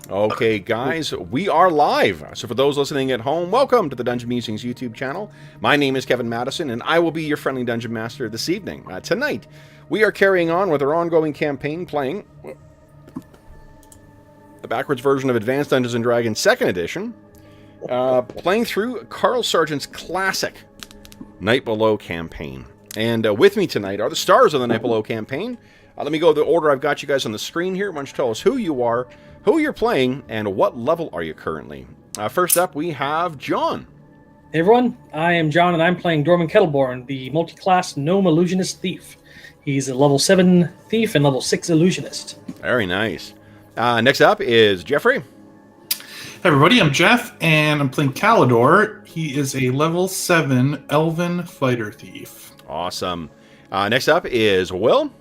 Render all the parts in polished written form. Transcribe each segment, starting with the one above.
Okay, guys, we are live. So for those listening at home, welcome to the Dungeon Musings YouTube channel. My name is Kevin Madison, and I will be your friendly Dungeon Master this evening. Tonight, we are carrying on with our ongoing campaign, playing the backwards version of Advanced Dungeons & Dragons 2nd Edition, playing through Carl Sargent's classic Night Below campaign. And with me tonight are the stars of the Night Below campaign. Let me go the order I've got you guys on the screen here. Why don't you tell us who you are, who you're playing, and what level are you currently? First up, we have John. Hey everyone, I am John, and I'm playing Dorman Kettleborn, the multi-class gnome illusionist thief. He's a level 7 thief and level 6 illusionist. Very nice. Next up is Jeffrey. Hey everybody, I'm Jeff, and I'm playing Calidor. He is a level 7 elven fighter thief. Awesome. Next up is Will.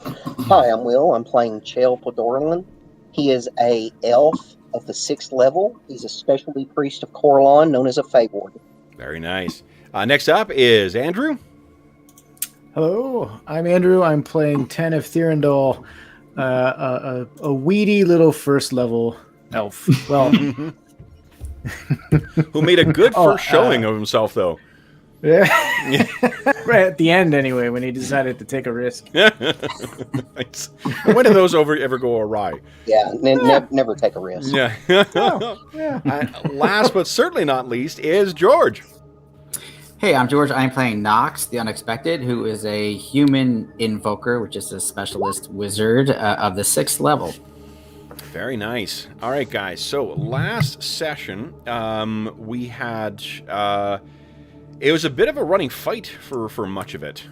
Hi, I'm Will. I'm playing Chael Podorlin. He is a elf of the 6th level. He's a specialty priest of Corlon, known as a Fayward. Very nice. Next up is Andrew. Hello, I'm Andrew. I'm playing Ten of Thirendal, a weedy little first level elf. Well, who made a good first showing of himself, though. Yeah. Right at the end, anyway, when he decided to take a risk. Nice. When do those ever go awry? Yeah, never take a risk. Yeah. Yeah. Last but certainly not least is George. Hey, I'm George. I'm playing Knox, the Unexpected, who is a human invoker, which is a specialist wizard of the 6th level. Very nice. All right, guys. So last session, we had... it was a bit of a running fight for much of it.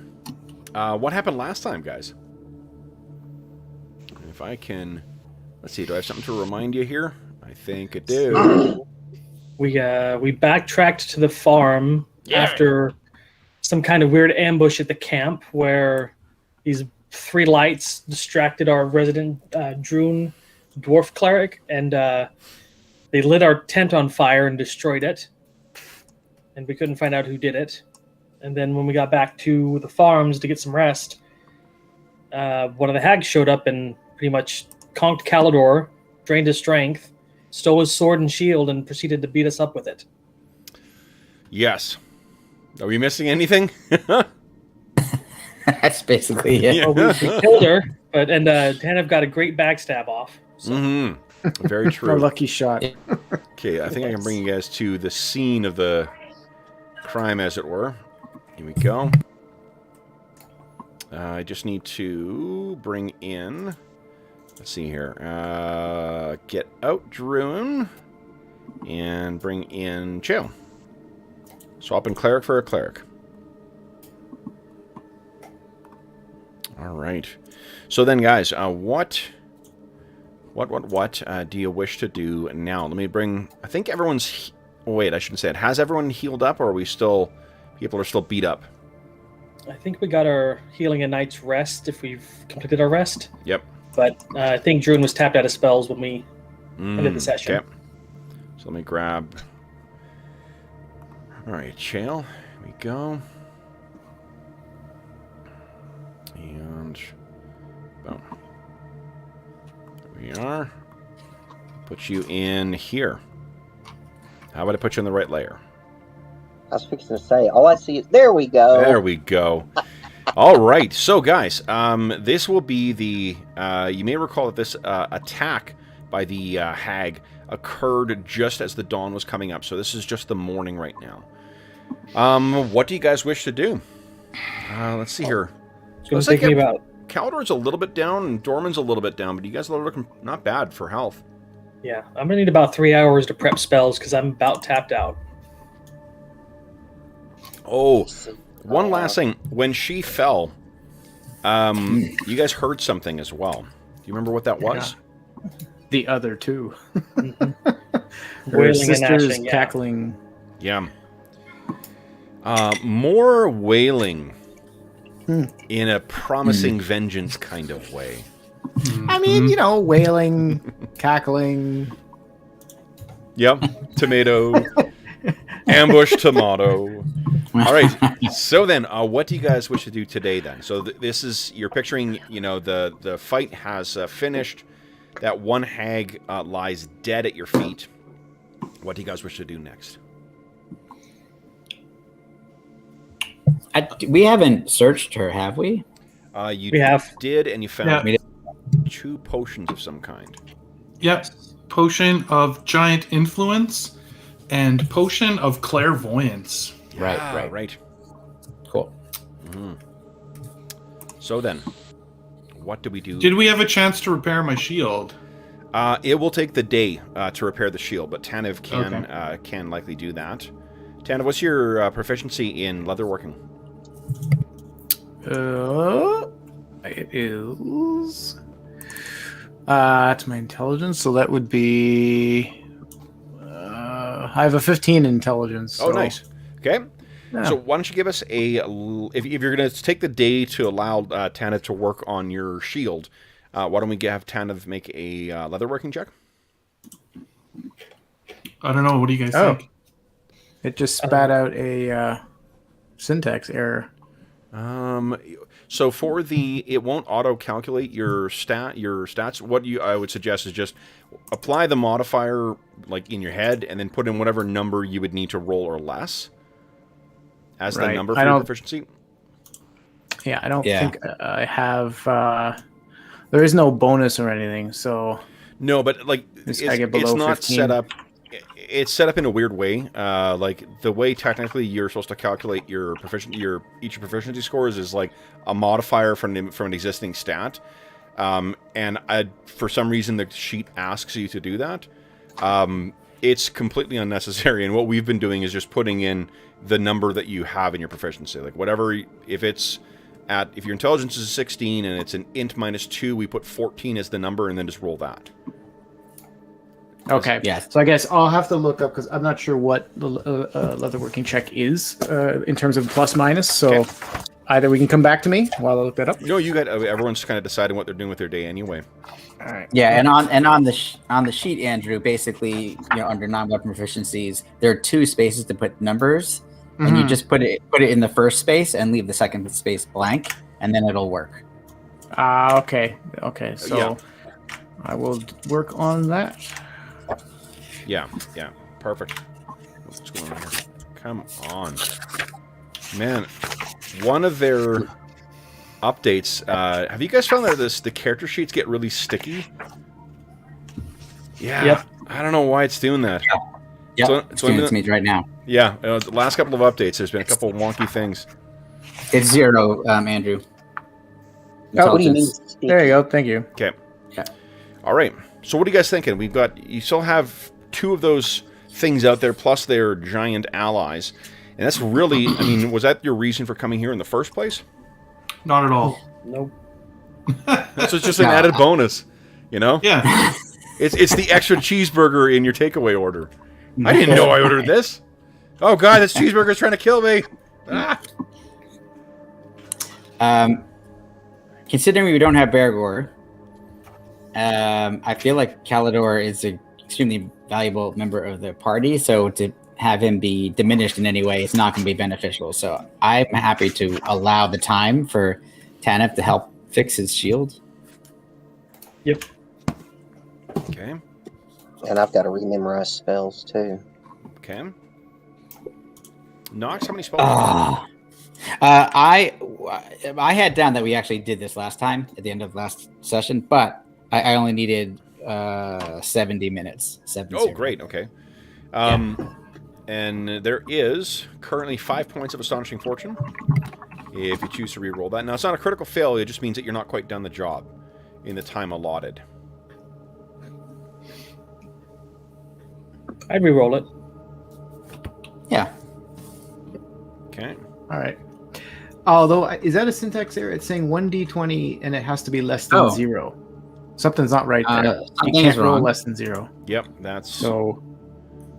What happened last time, guys? If I can... Let's see, do I have something to remind you here? I think I do. We backtracked to the farm after some kind of weird ambush at the camp where these 3 lights distracted our resident Druin dwarf cleric, and they lit our tent on fire and destroyed it. And we couldn't find out who did it. And then when we got back to the farms to get some rest, one of the hags showed up and pretty much conked Calidor, drained his strength, stole his sword and shield, and proceeded to beat us up with it. Yes. Are we missing anything? That's basically it. Yeah. Well, we killed her, and Tanev got a great backstab off. So. Mm-hmm. Very true. Our lucky shot. Okay, I think I can bring you guys to the scene of the crime, as it were. Here we go. I just need to bring in... Let's see here. Get out Druin and bring in Chael. Swap in cleric for a cleric. All right. So then, guys, what do you wish to do now? Let me bring... I think everyone's... wait, I shouldn't say it. Has everyone healed up, or are we still... People are still beat up? I think we got our healing a night's rest if we've completed our rest. Yep. But I think Druin was tapped out of spells when we ended the session. Okay. So let me grab... All right, Chael. Here we go. And... boom. There we are. Put you in here. How about I put you in the right layer? I was fixing to say, all I see is, there we go. There we go. All right. So, guys, this will be the... you may recall that this attack by the hag occurred just as the dawn was coming up. So this is just the morning right now. What do you guys wish to do? Let's see here. It's going to take me about... Calidor's a little bit down, and Dorman's a little bit down, but you guys are looking not bad for health. Yeah, I'm going to need about 3 hours to prep spells because I'm about tapped out. Oh, one last thing. When she fell, you guys heard something as well. Do you remember what that was? Yeah. The other two. Mm-hmm. Her Wailing sisters and gnashing, cackling. Yeah. More wailing in a promising vengeance kind of way. I mean, you know, wailing, cackling. Yep. Tomato. Ambush tomato. All right. So then, what do you guys wish to do today then? So this is, you're picturing, you know, the fight has finished. That one hag lies dead at your feet. What do you guys wish to do next? We haven't searched her, have we? We have. did, and you found Yeah. 2 potions of some kind. Yep. Potion of giant influence and potion of clairvoyance. Right. Cool. So then, what do we do? Did we have a chance to repair my shield? It will take the day to repair the shield, but Tanev can likely do that. Tanev, what's your proficiency in leatherworking? It is. It's my intelligence, so that would be. I have a 15 intelligence. Oh, so- nice. Okay. Yeah. So why don't you give us if you're going to take the day to allow Tanev to work on your shield, why don't we have Tanev make a leatherworking check? I don't know. What do you guys think? It just spat out a syntax error. So for it won't auto-calculate your stats. What I would suggest is just apply the modifier like in your head, and then put in whatever number you would need to roll or less as the number for your proficiency. Yeah, I don't think I have. There is no bonus or anything, so No, but like it's not 15. set up. It's set up in a weird way. Like the way technically you're supposed to calculate each of your proficiency scores is like a modifier from an existing stat, and for some reason the sheet asks you to do that. It's completely unnecessary, and what we've been doing is just putting in the number that you have in your proficiency, like whatever. If your intelligence is 16 and it's an int -2, we put 14 as the number, and then just roll that. Okay. Yes. So I guess I'll have to look up because I'm not sure what the leatherworking check is in terms of plus minus. So either we can come back to me while I look that up. No, everyone's kind of deciding what they're doing with their day anyway. All right. Yeah, and on the sheet, Andrew, basically, under non-weapon proficiencies, there are 2 spaces to put numbers, and you just put it in the first space and leave the second space blank, and then it'll work. Okay. So Yeah. I will work on that. Yeah, perfect. What's going on here? Come on. Man, one of their updates, have you guys found that the character sheets get really sticky? Yeah. Yep. I don't know why it's doing that. Yeah, So it's doing it to me right now. Yeah, the last couple of updates, there's been a couple of wonky things. It's 0, Andrew. What do you mean? Intelligence. There you go. Thank you. Okay. Yeah. All right. So what are you guys thinking? You still have 2 of those things out there, plus their giant allies. And that's really, was that your reason for coming here in the first place? Not at all. Nope. So it's just an added bonus, Yeah. It's the extra cheeseburger in your takeaway order. I didn't know I ordered this. Oh god, this cheeseburger's trying to kill me. Ah. Considering we don't have Bergour, I feel like Calidor is an extremely valuable member of the party, so to have him be diminished in any way is not going to be beneficial. So I'm happy to allow the time for Tanev to help fix his shield. Yep. Okay. And I've got to rememorize spells too. Okay. Knox, how many spells? I had down that we actually did this last time at the end of last session, but I only needed 70 minutes. 70. Oh, great. Okay. And there is currently 5 points of Astonishing Fortune if you choose to re-roll that. Now, it's not a critical failure. It just means that you're not quite done the job in the time allotted. I'd re-roll it. Yeah. Okay. All right. Although, is that a syntax error? It's saying 1d20 and it has to be less than 0. Something's not right there. You something can't is roll wrong. less than 0. Yep, that's... So,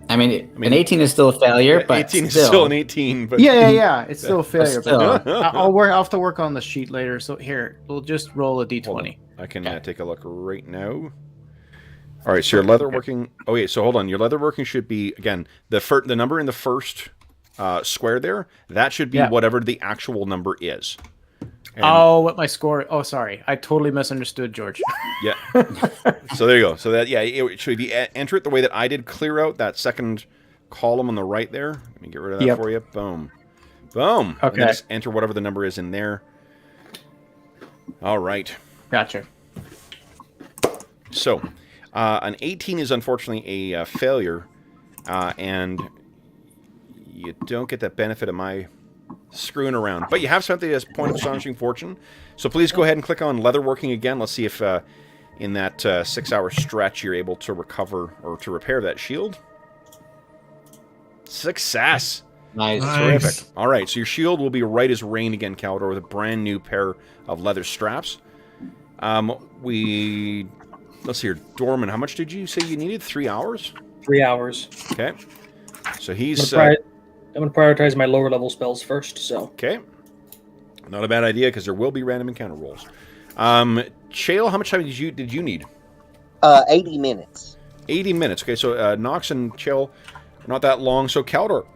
an 18 is still a failure, but 18 is still, still an 18, but... yeah. It's still a failure. still. But I'll have to work on the sheet later. So here, we'll just roll a d20. I can take a look right now. All right, so your leatherworking... Oh, wait, so hold on. Your leatherworking should be, again, the number in the first square there. That should be whatever the actual number is. Oh, what my score? Oh, sorry, I totally misunderstood, George. Yeah. So there you go. So that so if you enter it the way that I did, clear out that second column on the right there. Let me get rid of that for you. Boom. Boom. Okay. And then just enter whatever the number is in there. All right. Gotcha. So, an 18 is unfortunately a failure, and you don't get the benefit of my screwing around. But you have something as point of astonishing fortune. So please go ahead and click on leatherworking again. Let's see if in that 6-hour stretch you're able to recover or to repair that shield. Success! Nice. Terrific. All right, so your shield will be right as rain again, Caldor, with a brand new pair of leather straps. Let's see here, Dorman, how much did you say you needed? 3 hours? 3 hours. Okay. So he's... I'm going to prioritize my lower level spells first, so... Okay. Not a bad idea, because there will be random encounter rolls. Chael, how much time did you need? 80 minutes. 80 minutes. Okay, so Knox and Chael are not that long. So Caldor,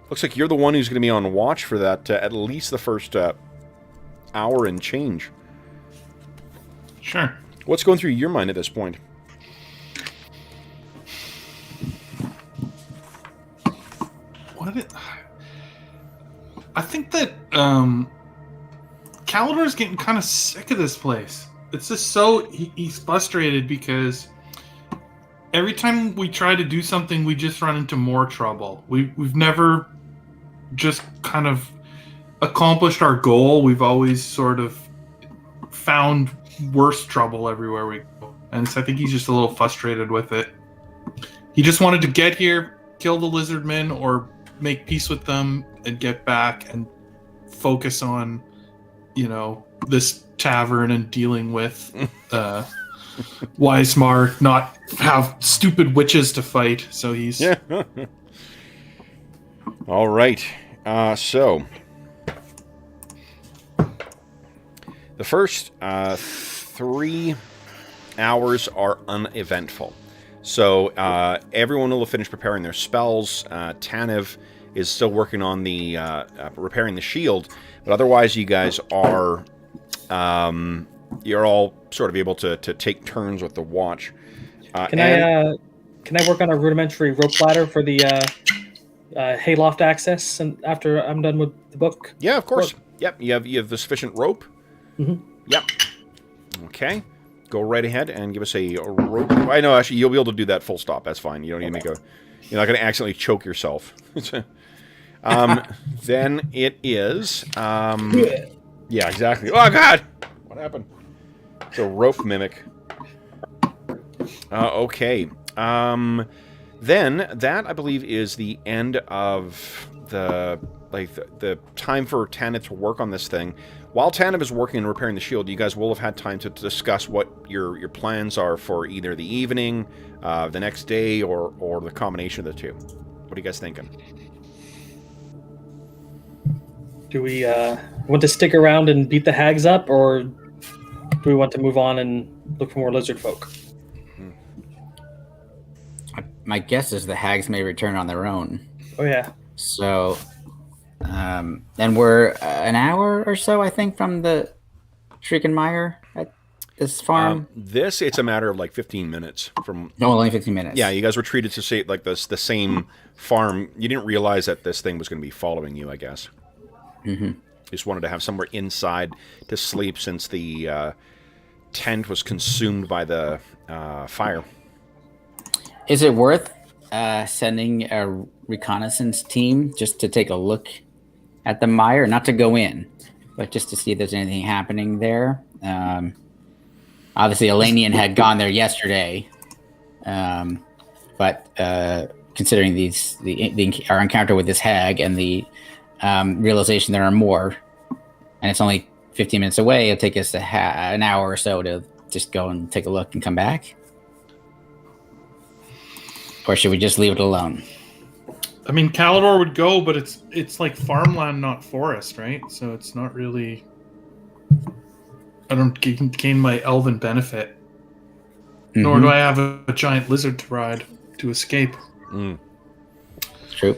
looks like you're the one who's going to be on watch for that at least the first hour and change. Sure. What's going through your mind at this point? I think that Calidor's getting kind of sick of this place. It's just so he's frustrated because every time we try to do something, we just run into more trouble. We've never just kind of accomplished our goal. We've always sort of found worse trouble everywhere we go, and so I think he's just a little frustrated with it. He just wanted to get here, kill the lizardmen, or make peace with them and get back and focus on, this tavern and dealing with Weismar, not have stupid witches to fight. So he's... Yeah. All right. So the first 3 hours are uneventful. So everyone will have finished preparing their spells. Tanev is still working on the repairing the shield, but otherwise you guys are you're all sort of able to take turns with the watch. Can I work on a rudimentary rope ladder for the hayloft access, and after I'm done with the book? Yeah, of course. Yep, you have the sufficient rope. Mm-hmm. Yep. Okay. Go right ahead and give us a rope. I know, actually, you'll be able to do that full stop. That's fine. You don't need to make a... You're not going to accidentally choke yourself. Then it is... yeah, exactly. Oh, God! What happened? It's a rope mimic. Okay. Then, that, I believe, is the end of the time for Tanev to work on this thing. While Tanev is working and repairing the shield, you guys will have had time to discuss what your plans are for either the evening, the next day, or the combination of the two. What are you guys thinking? Do we want to stick around and beat the hags up, or do we want to move on and look for more lizard folk? My guess is the hags may return on their own. Oh, yeah. So... and we're an hour or so, I think, from the Shriekenmire at this farm. It's a matter of like 15 minutes from. No, only 15 minutes. Yeah, you guys were treated to say like the same farm. You didn't realize that this thing was going to be following you, I guess. Mm-hmm. Just wanted to have somewhere inside to sleep since the tent was consumed by the fire. Is it worth sending a reconnaissance team just to take a look at the mire, not to go in, but just to see if there's anything happening there? Obviously, Elanion had gone there yesterday, but considering our encounter with this hag and the realization there are more, and it's only 15 minutes away, it'll take us an hour or so to just go and take a look and come back. Or should we just leave it alone? I mean, Calidor would go, but it's like farmland, not forest, right? So it's not really... I don't gain my elven benefit. Mm-hmm. Nor do I have a giant lizard to ride to escape. Mm. True.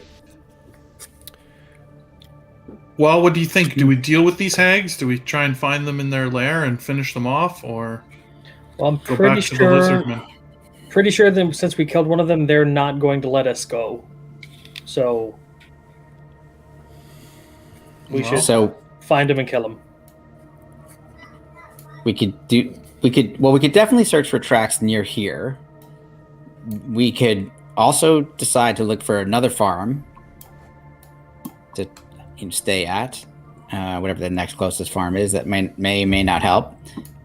Well, what do you think? Do we deal with these hags? Do we try and find them in their lair and finish them off, or Well, I'm go pretty back to the sure. lizardmen? Pretty sure that since we killed one of them, they're not going to let us go. So we should So find him and kill him. we could definitely search for tracks near here. We could also decide to look for another farm to stay at, whatever the next closest farm is. That may not help.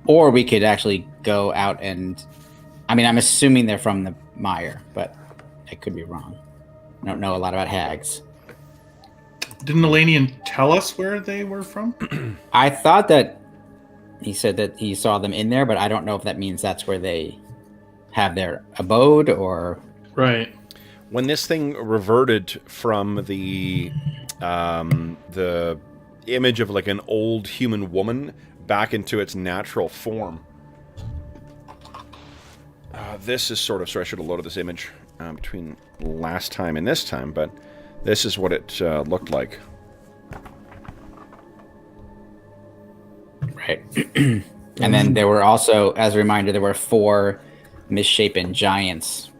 Or we could actually go out and, I'm assuming they're from the mire, but I could be wrong. I don't know a lot about hags. Didn't Elanion tell us where they were from? I thought that he said that he saw them in there, but I don't know if that means that's where they have their abode or... Right. When this thing reverted from the image of like an old human woman back into its natural form. This is sort of... Sorry, I should have loaded this image between last time and this time, but this is what it looked like. Right. And then there were also, as a reminder, there were 4 misshapen giants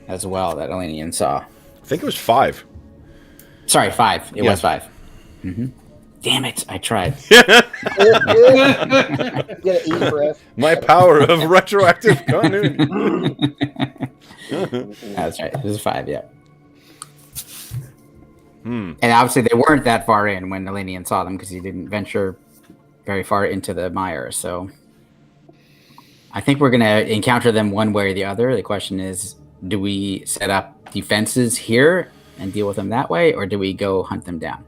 as well that Elanion saw. I think it was 5. Sorry, 5. It Yeah. was 5. Mm-hmm. Damn it, I tried. Get an E for F. My power of retroactive continuity. That's right. It was 5, yeah. And obviously they weren't that far in when Elanion saw them because he didn't venture very far into the mire. So I think we're going to encounter them one way or the other. The question is, do we set up defenses here and deal with them that way, or do we go hunt them down?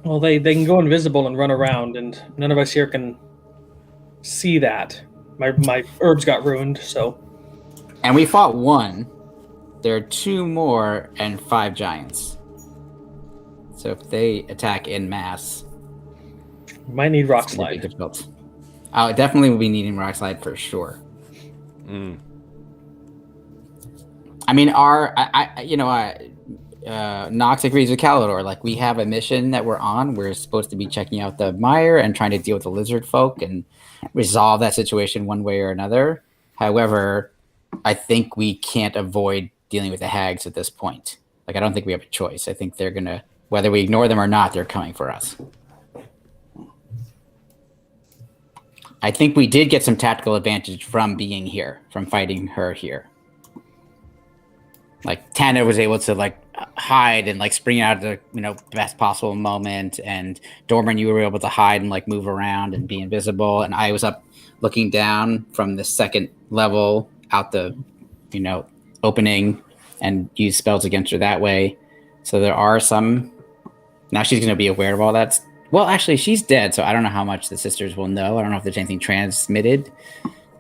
Well, they can go invisible and run around, and none of us here can see that. My herbs got ruined, so... And we fought 1. There are 2 more and 5 giants. So if they attack en masse... We might need rock it's gonna be slide. difficult. Oh, definitely will be needing rock slide for sure. Knox agrees with Calidor. Like, we have a mission that we're on. We're supposed to be checking out the mire and trying to deal with the lizard folk and resolve that situation one way or another. However, I think we can't avoid dealing with the hags at this point. Like, I don't think we have a choice. I think they're gonna, whether we ignore them or not, they're coming for us. I think we did get some tactical advantage from being here, from fighting her here. Like, Tanner was able to, like, hide and, like, spring out at the, best possible moment. And Dorman, you were able to hide and, like, move around and be invisible. And I was up looking down from the 2nd level out the, opening and use spells against her that way. So there are some... Now she's going to be aware of all that. Well, actually, she's dead, so I don't know how much the sisters will know. I don't know if there's anything transmitted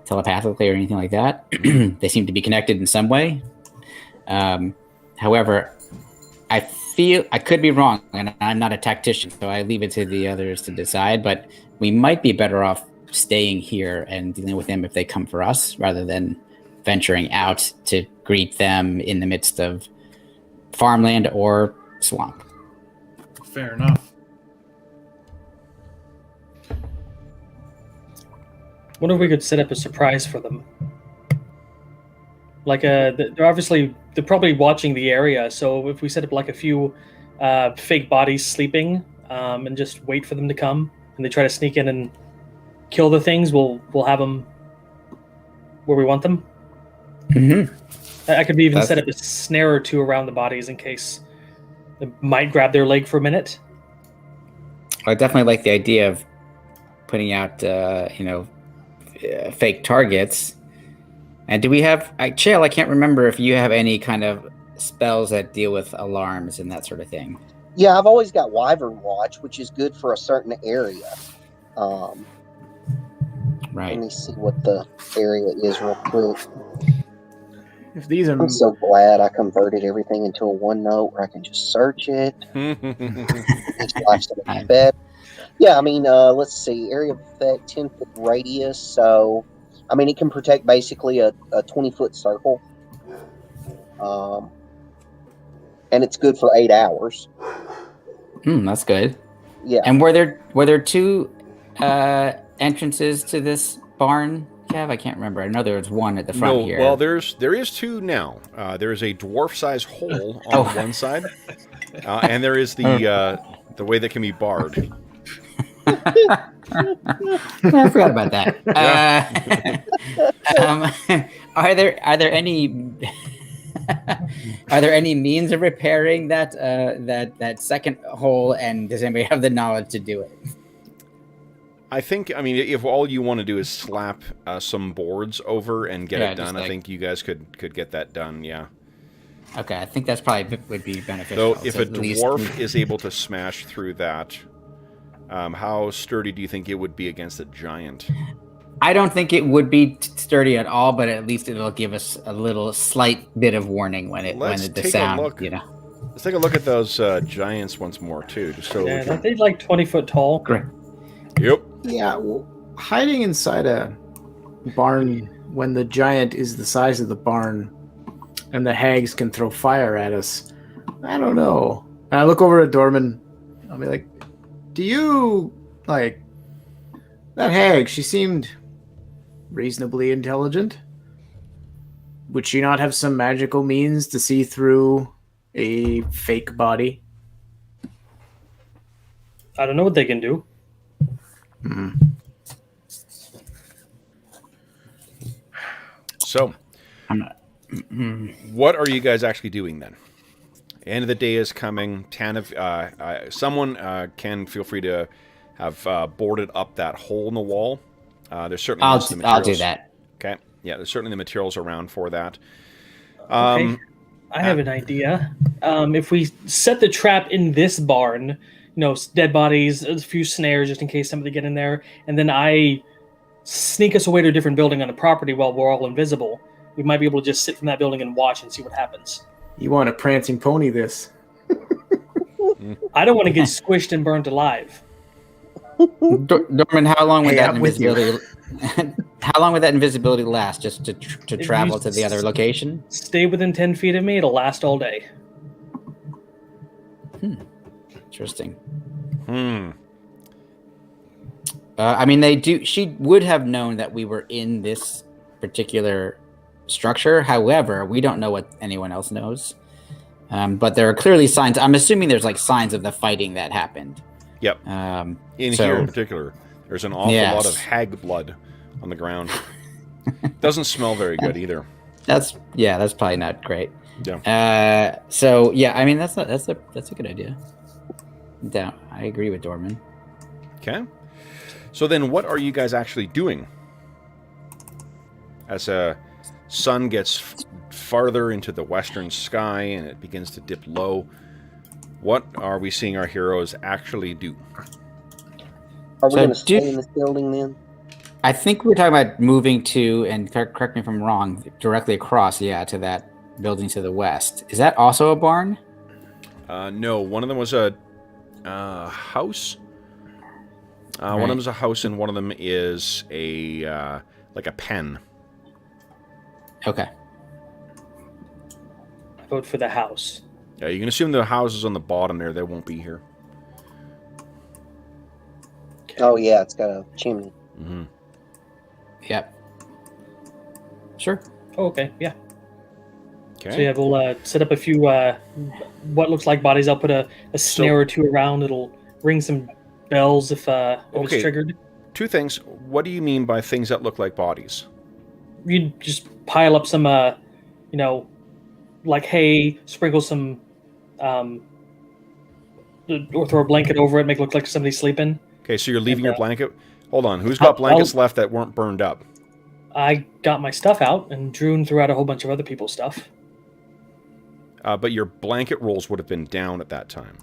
telepathically or anything like that. They seem to be connected in some way. However, I feel I could be wrong, and I'm not a tactician, so I leave it to the others to decide. But we might be better off staying here and dealing with them if they come for us, rather than venturing out to greet them in the midst of farmland or swamp. Fair enough. Wonder if we could set up a surprise for them. Like, they're probably watching the area, so if we set up like a few fake bodies sleeping and just wait for them to come, and they try to sneak in and kill the things, we'll have them where we want them. Mm-hmm. I could even set up a snare or 2 around the bodies in case they might grab their leg for a minute. I definitely like the idea of putting out, fake targets. And do we have... Chael, I can't remember if you have any kind of spells that deal with alarms and that sort of thing. Yeah, I've always got Wyvern Watch, which is good for a certain area. Right. Let me see what the area is real quick. If these are... I'm so glad I converted everything into a OneNote where I can just search it. Makes life so much better. Yeah, let's see. Area of effect, 10-foot radius. So, it can protect basically a 20-foot circle. And it's good for 8 hours. That's good. Yeah. And were there two entrances to this barn, Kev? I can't remember. I know there was one at the front here. Well, there is two now. There is a dwarf-sized hole on one side, and there is the way that can be barred. I forgot about that. Are there any are there any means of repairing that second hole? And does anybody have the knowledge to do it? I mean, if all you want to do is slap some boards over and get it done, I think you guys could get that done. Yeah. Okay, I think that's probably would be beneficial. So if a dwarf is able to smash through that, how sturdy do you think it would be against a giant? I don't think it would be sturdy at all, but at least it'll give us a little slight bit of warning when the sound. Let's take a look at those giants once more too, just so. Yeah, they're like 20 foot tall. Great. Yep. Yeah, well, hiding inside a barn when the giant is the size of the barn and the hags can throw fire at us, I don't know. And I look over at Dorman. I'll be like, do you, like, that hag, she seemed reasonably intelligent. Would she not have some magical means to see through a fake body? I don't know what they can do. So, what are you guys actually doing then? End of the day is coming. Someone can feel free to have boarded up that hole in the wall. There's certainly I'll do that. Okay. Yeah, there's certainly the materials around for that. Okay. I have an idea. If we set the trap in this barn, dead bodies, a few snares just in case somebody get in there, and then I sneak us away to a different building on the property while we're all invisible, we might be able to just sit from that building and watch and see what happens. You want a prancing pony this? I don't want to get squished and burnt alive. Dorman, how long would that invisibility? How long would that invisibility last? Just to travel to the other location? Stay within 10 feet of me. It'll last all day. Interesting. I mean, they do. She would have known that we were in this particular structure. However, we don't know what anyone else knows. But there are clearly signs. I'm assuming there's like signs of the fighting that happened. Yep. Here in particular, there's an awful lot of hag blood on the ground. Doesn't smell very good either. That's probably not great. Yeah. I mean that's a good idea. Yeah, I agree with Dorman. Okay. So then, what are you guys actually doing? As a sun gets farther into the western sky and it begins to dip low, what are we seeing our heroes actually do? Are we going to stay in this building then? I think we're talking about moving to, and correct me if I'm wrong, directly across, to that building to the west. Is that also a barn? No, one of them was a house. Right. One of them is a house, and one of them is a pen. Okay. I vote for the house. Yeah, you can assume the house is on the bottom there. They won't be here. Oh, yeah, it's got a chimney. Mm-hmm. Yep. Sure. Oh, okay, yeah. Okay. So, we'll set up a few, what looks like bodies. I'll put a snare or two around. It'll ring some bells if it's triggered. Two things. What do you mean by things that look like bodies? You just pile up some, like hay, sprinkle some, or throw a blanket over it, make it look like somebody's sleeping. Okay, so you're leaving your blanket? Hold on, who's got blankets left that weren't burned up? I got my stuff out, and Druin threw out a whole bunch of other people's stuff. But your blanket rolls would have been down at that time.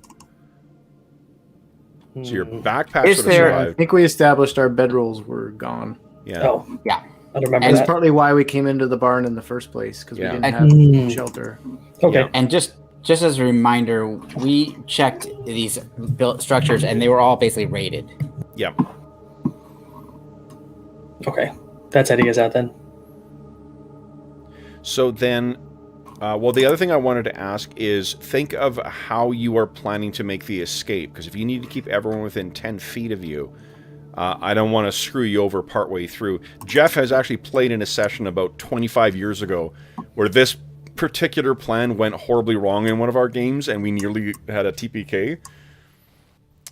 So your backpack would have survived. I think we established our bedrolls were gone. Yeah. Oh, yeah. I don't remember And that. it's partly why we came into the barn in the first place, because we didn't have shelter. Okay. Yeah. And just as a reminder, we checked these built structures, and they were all basically raided. Yep. Okay. That's how he is out then. So then, Well, the other thing I wanted to ask is think of how you are planning to make the escape, because if you need to keep everyone within 10 feet of you, I don't want to screw you over partway through. Jeff has actually played in a session about 25 years ago where this particular plan went horribly wrong in one of our games, and we nearly had a TPK.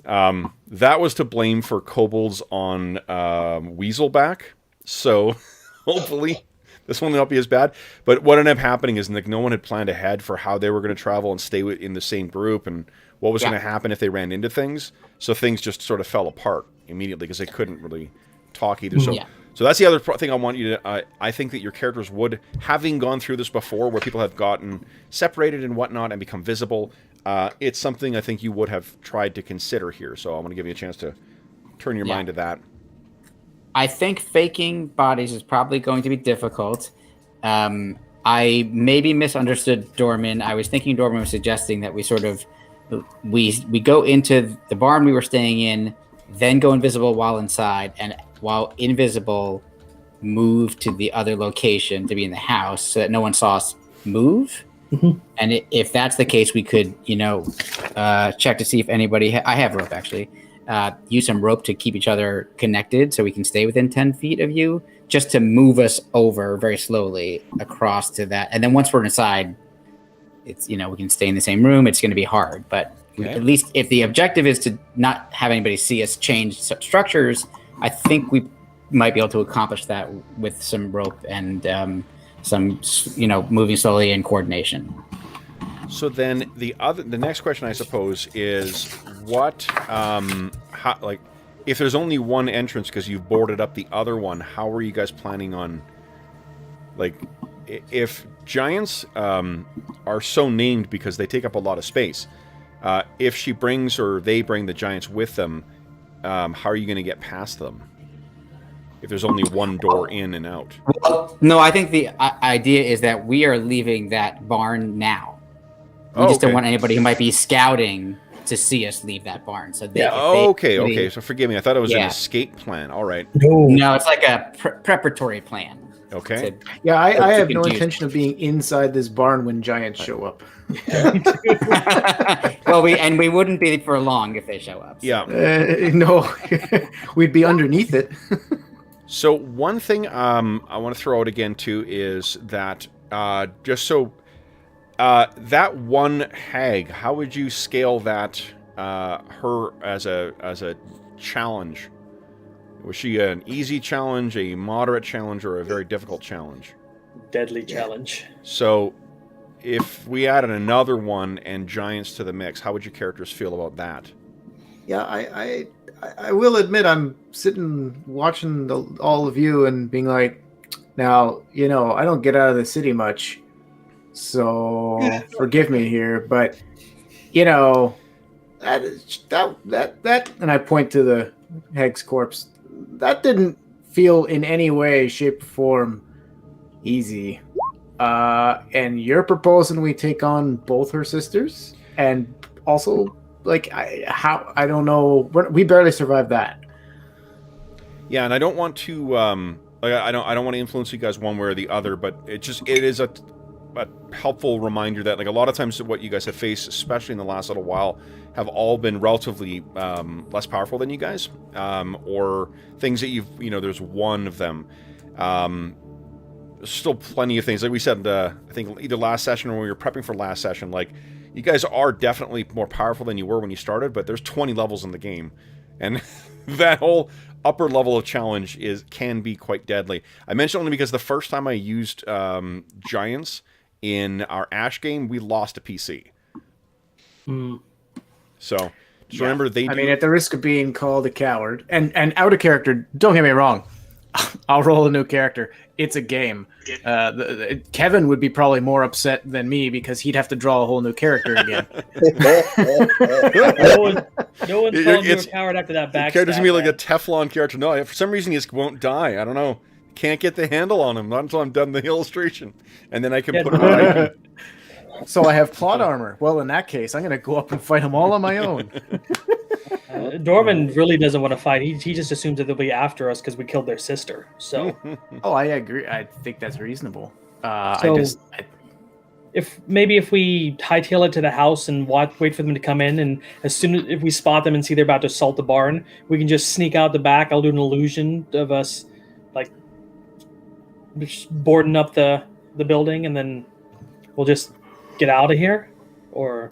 That was to blame for kobolds on Weaselback, so hopefully this one will not be as bad. But what ended up happening is no one had planned ahead for how they were going to travel and stay in the same group, and what was going to happen if they ran into things. So things just sort of fell apart immediately because they couldn't really talk either. So that's the other thing I want you to... I think that your characters would, having gone through this before, where people have gotten separated and whatnot and become visible, it's something I think you would have tried to consider here. So I want to give you a chance to turn your mind to that. I think faking bodies is probably going to be difficult. I maybe misunderstood Dorman. I was thinking Dorman was suggesting that we sort of... We go into the barn we were staying in, then go invisible while inside, and while invisible, move to the other location to be in the house so that no one saw us move. Mm-hmm. And if that's the case, we could, check to see if anybody... I have rope, actually. Use some rope to keep each other connected so we can stay within 10 feet of you, just to move us over very slowly across to that. And then once we're inside, it's, we can stay in the same room. It's going to be hard, but at least if the objective is to not have anybody see us change structures, I think we might be able to accomplish that with some rope and some, moving slowly and coordination. So then the next question, I suppose, is what, if there's only one entrance because you've boarded up the other one, how are you guys planning on, if giants are so named because they take up a lot of space, if she brings or they bring the giants with them, how are you going to get past them? If there's only one door in and out. Well, no, I think the idea is that we are leaving that barn now. We just don't want anybody who might be scouting to see us leave that barn. So okay. So forgive me. I thought it was an escape plan. All right. No, it's like a preparatory plan. Okay. I have no intention of being inside this barn when giants show up. Well, we wouldn't be for long if they show up. So. Yeah. No, we'd be underneath it. So one thing I want to throw out again too is that that one hag, how would you scale that her as a challenge? Was she an easy challenge, a moderate challenge, or a very difficult challenge? Deadly challenge. So if we added another one and giants to the mix, how would your characters feel about that? Yeah, I will admit I'm sitting watching all of you and being like, now, I don't get out of the city much, so forgive me here, but that and I point to the hag's corpse. That didn't feel in any way, shape, or form easy. And you're proposing we take on both her sisters, and also I don't know. We barely survived that. Yeah, and I don't want to I don't want to influence you guys one way or the other, but it is a helpful reminder that a lot of times what you guys have faced, especially in the last little while, have all been relatively less powerful than you guys, or things that there's one of them. There's still plenty of things, like we said, I think either last session or when we were prepping for last session, you guys are definitely more powerful than you were when you started, but there's 20 levels in the game, and that whole upper level of challenge can be quite deadly. I mentioned only because the first time I used giants in our Ash game, we lost a PC. So just remember, I mean, at the risk of being called a coward and out of character, don't get me wrong, I'll roll a new character. It's a game. Kevin would be probably more upset than me because he'd have to draw a whole new character again. No one's called you a coward after that backstab. Character's gonna be like a Teflon character. No, for some reason he just won't die. I don't know. Can't get the handle on him. Not until I'm done the illustration, and then I can put him on. So I have plot armor. Well, in that case, I'm going to go up and fight them all on my own. Dorman really doesn't want to fight. He just assumes that they'll be after us because we killed their sister. So. Oh, I agree. I think that's reasonable. if we hightail it to the house and wait for them to come in, and as soon as if we spot them and see they're about to assault the barn, we can just sneak out the back. I'll do an illusion of us, like, just boarding up the building, and then we'll just get out of here. Or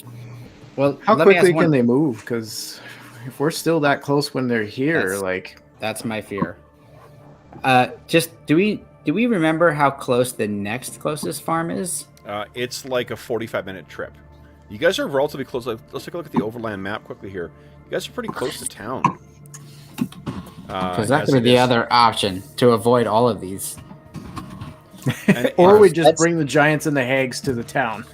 Well, How let me ask quickly one- can they move? Because if we're still that close when they're here, That's my fear. Just do we remember how close the next closest farm is? It's like a 45-minute trip. You guys are relatively close. Let's take a look at the overland map quickly here. You guys are pretty close to town. Because that could be the other option to avoid all of these. or we just That's- bring the giants and the hags to the town.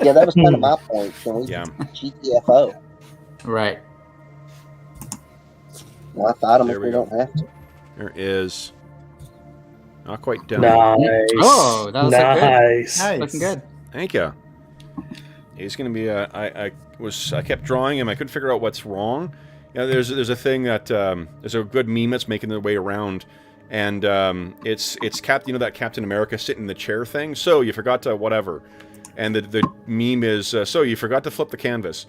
Yeah, that was kind of my point. Can we Yeah. GTFO? Right. Well, I thought them There if we we go. don't have to. There is not quite done. nice. Oh, that was so good. nice. Looking good. Thank you. He's going to be. I kept drawing him. I couldn't figure out what's wrong. You know, there's a thing that there's a good meme that's making their way around, and it's that Captain America sitting in the chair thing. So you forgot to whatever, and the meme is so you forgot to flip the canvas,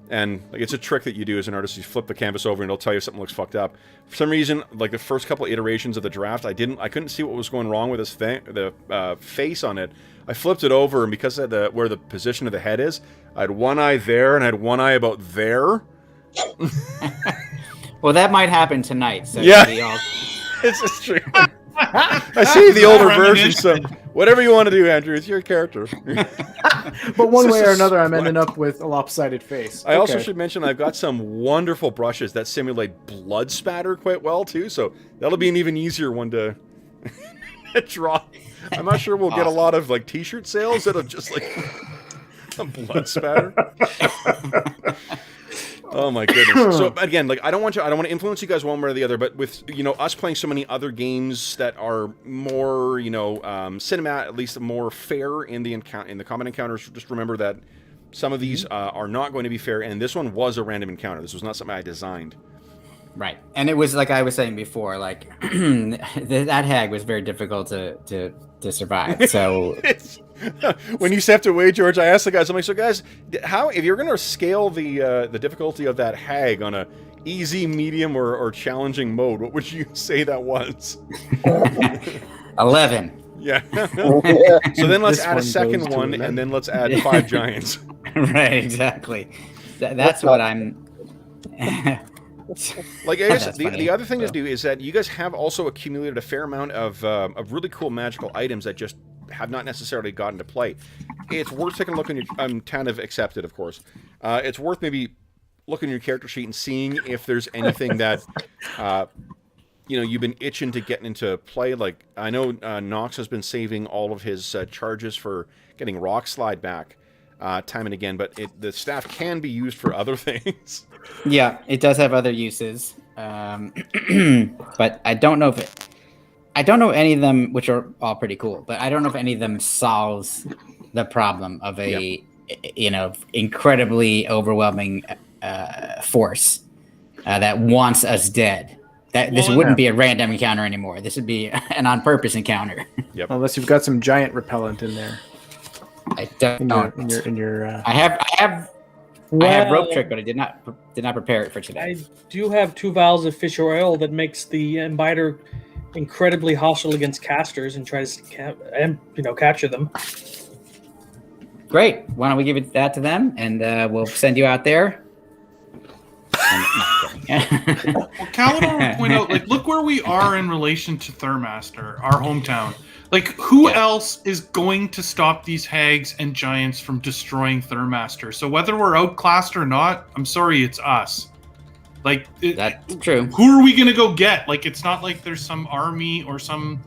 and like it's a trick that you do as an artist. You flip the canvas over, and it'll tell you if something looks fucked up. For some reason, like the first couple of iterations of the draft, I couldn't see what was going wrong with the face on it. I flipped it over, and because of where the position of the head is, I had one eye there, and I had one eye about there. Well, that might happen tonight. So Yeah. we all... It's just true. I see the older version, so Reminiscent. whatever you want to do, Andrew, it's your character. But one This way or is another, I'm what- ending up with a lopsided face. I also Okay. should mention I've got some wonderful brushes that simulate blood spatter quite well, too, so that'll be an even easier one to draw. I'm not sure we'll get a lot of, like, t-shirt sales that are just, like, a blood spatter. Oh my goodness! So again, like I don't want to influence you guys one way or the other, but with us playing so many other games that are more cinematic, at least more fair in the combat encounters. Just remember that some of these are not going to be fair, and this one was a random encounter. This was not something I designed. Right, and it was like I was saying before, like that hag was very difficult to survive. So When you stepped away, George, I asked the guys. I'm like, so guys, how if you're going to scale the difficulty of that hag on a easy, medium, or challenging mode, what would you say that was? 11. Yeah. Yeah. So then let's This add a one second goes to one, 11. and then let's add 5 giants. Right, exactly. That's what I'm. Like I guess That's the funny. other thing to So- do is that you guys have also accumulated a fair amount of really cool magical items that just have not necessarily gotten to play. It's worth taking a look on your. I'm kind of accepted, of course. It's worth maybe looking at your character sheet and seeing if there's anything that you've been itching to get into play. Like I know Knox has been saving all of his charges for getting Rock Slide back time and again, but the staff can be used for other things. Yeah, it does have other uses, but I don't know I don't know any of them, which are all pretty cool, but I don't know if any of them solves the problem of a incredibly overwhelming force that wants us dead. This Well, wouldn't be a random encounter anymore. This would be an on-purpose encounter. Unless you've got some giant repellent in there. I don't. In your I have rope trick, but I did not prepare it for today. I do have 2 vials of fish oil that makes the imbiter incredibly hostile against casters and tries to capture them. Great. Why don't we give that to them, and we'll send you out there. Well, Calidor would point out, like, look where we are in relation to Thurmaster, our hometown. Like, who else is going to stop these hags and giants from destroying Thurmaster? So whether we're outclassed or not, I'm sorry, it's us. Like, That's true. who are we going to go get? Like, it's not like there's some army or some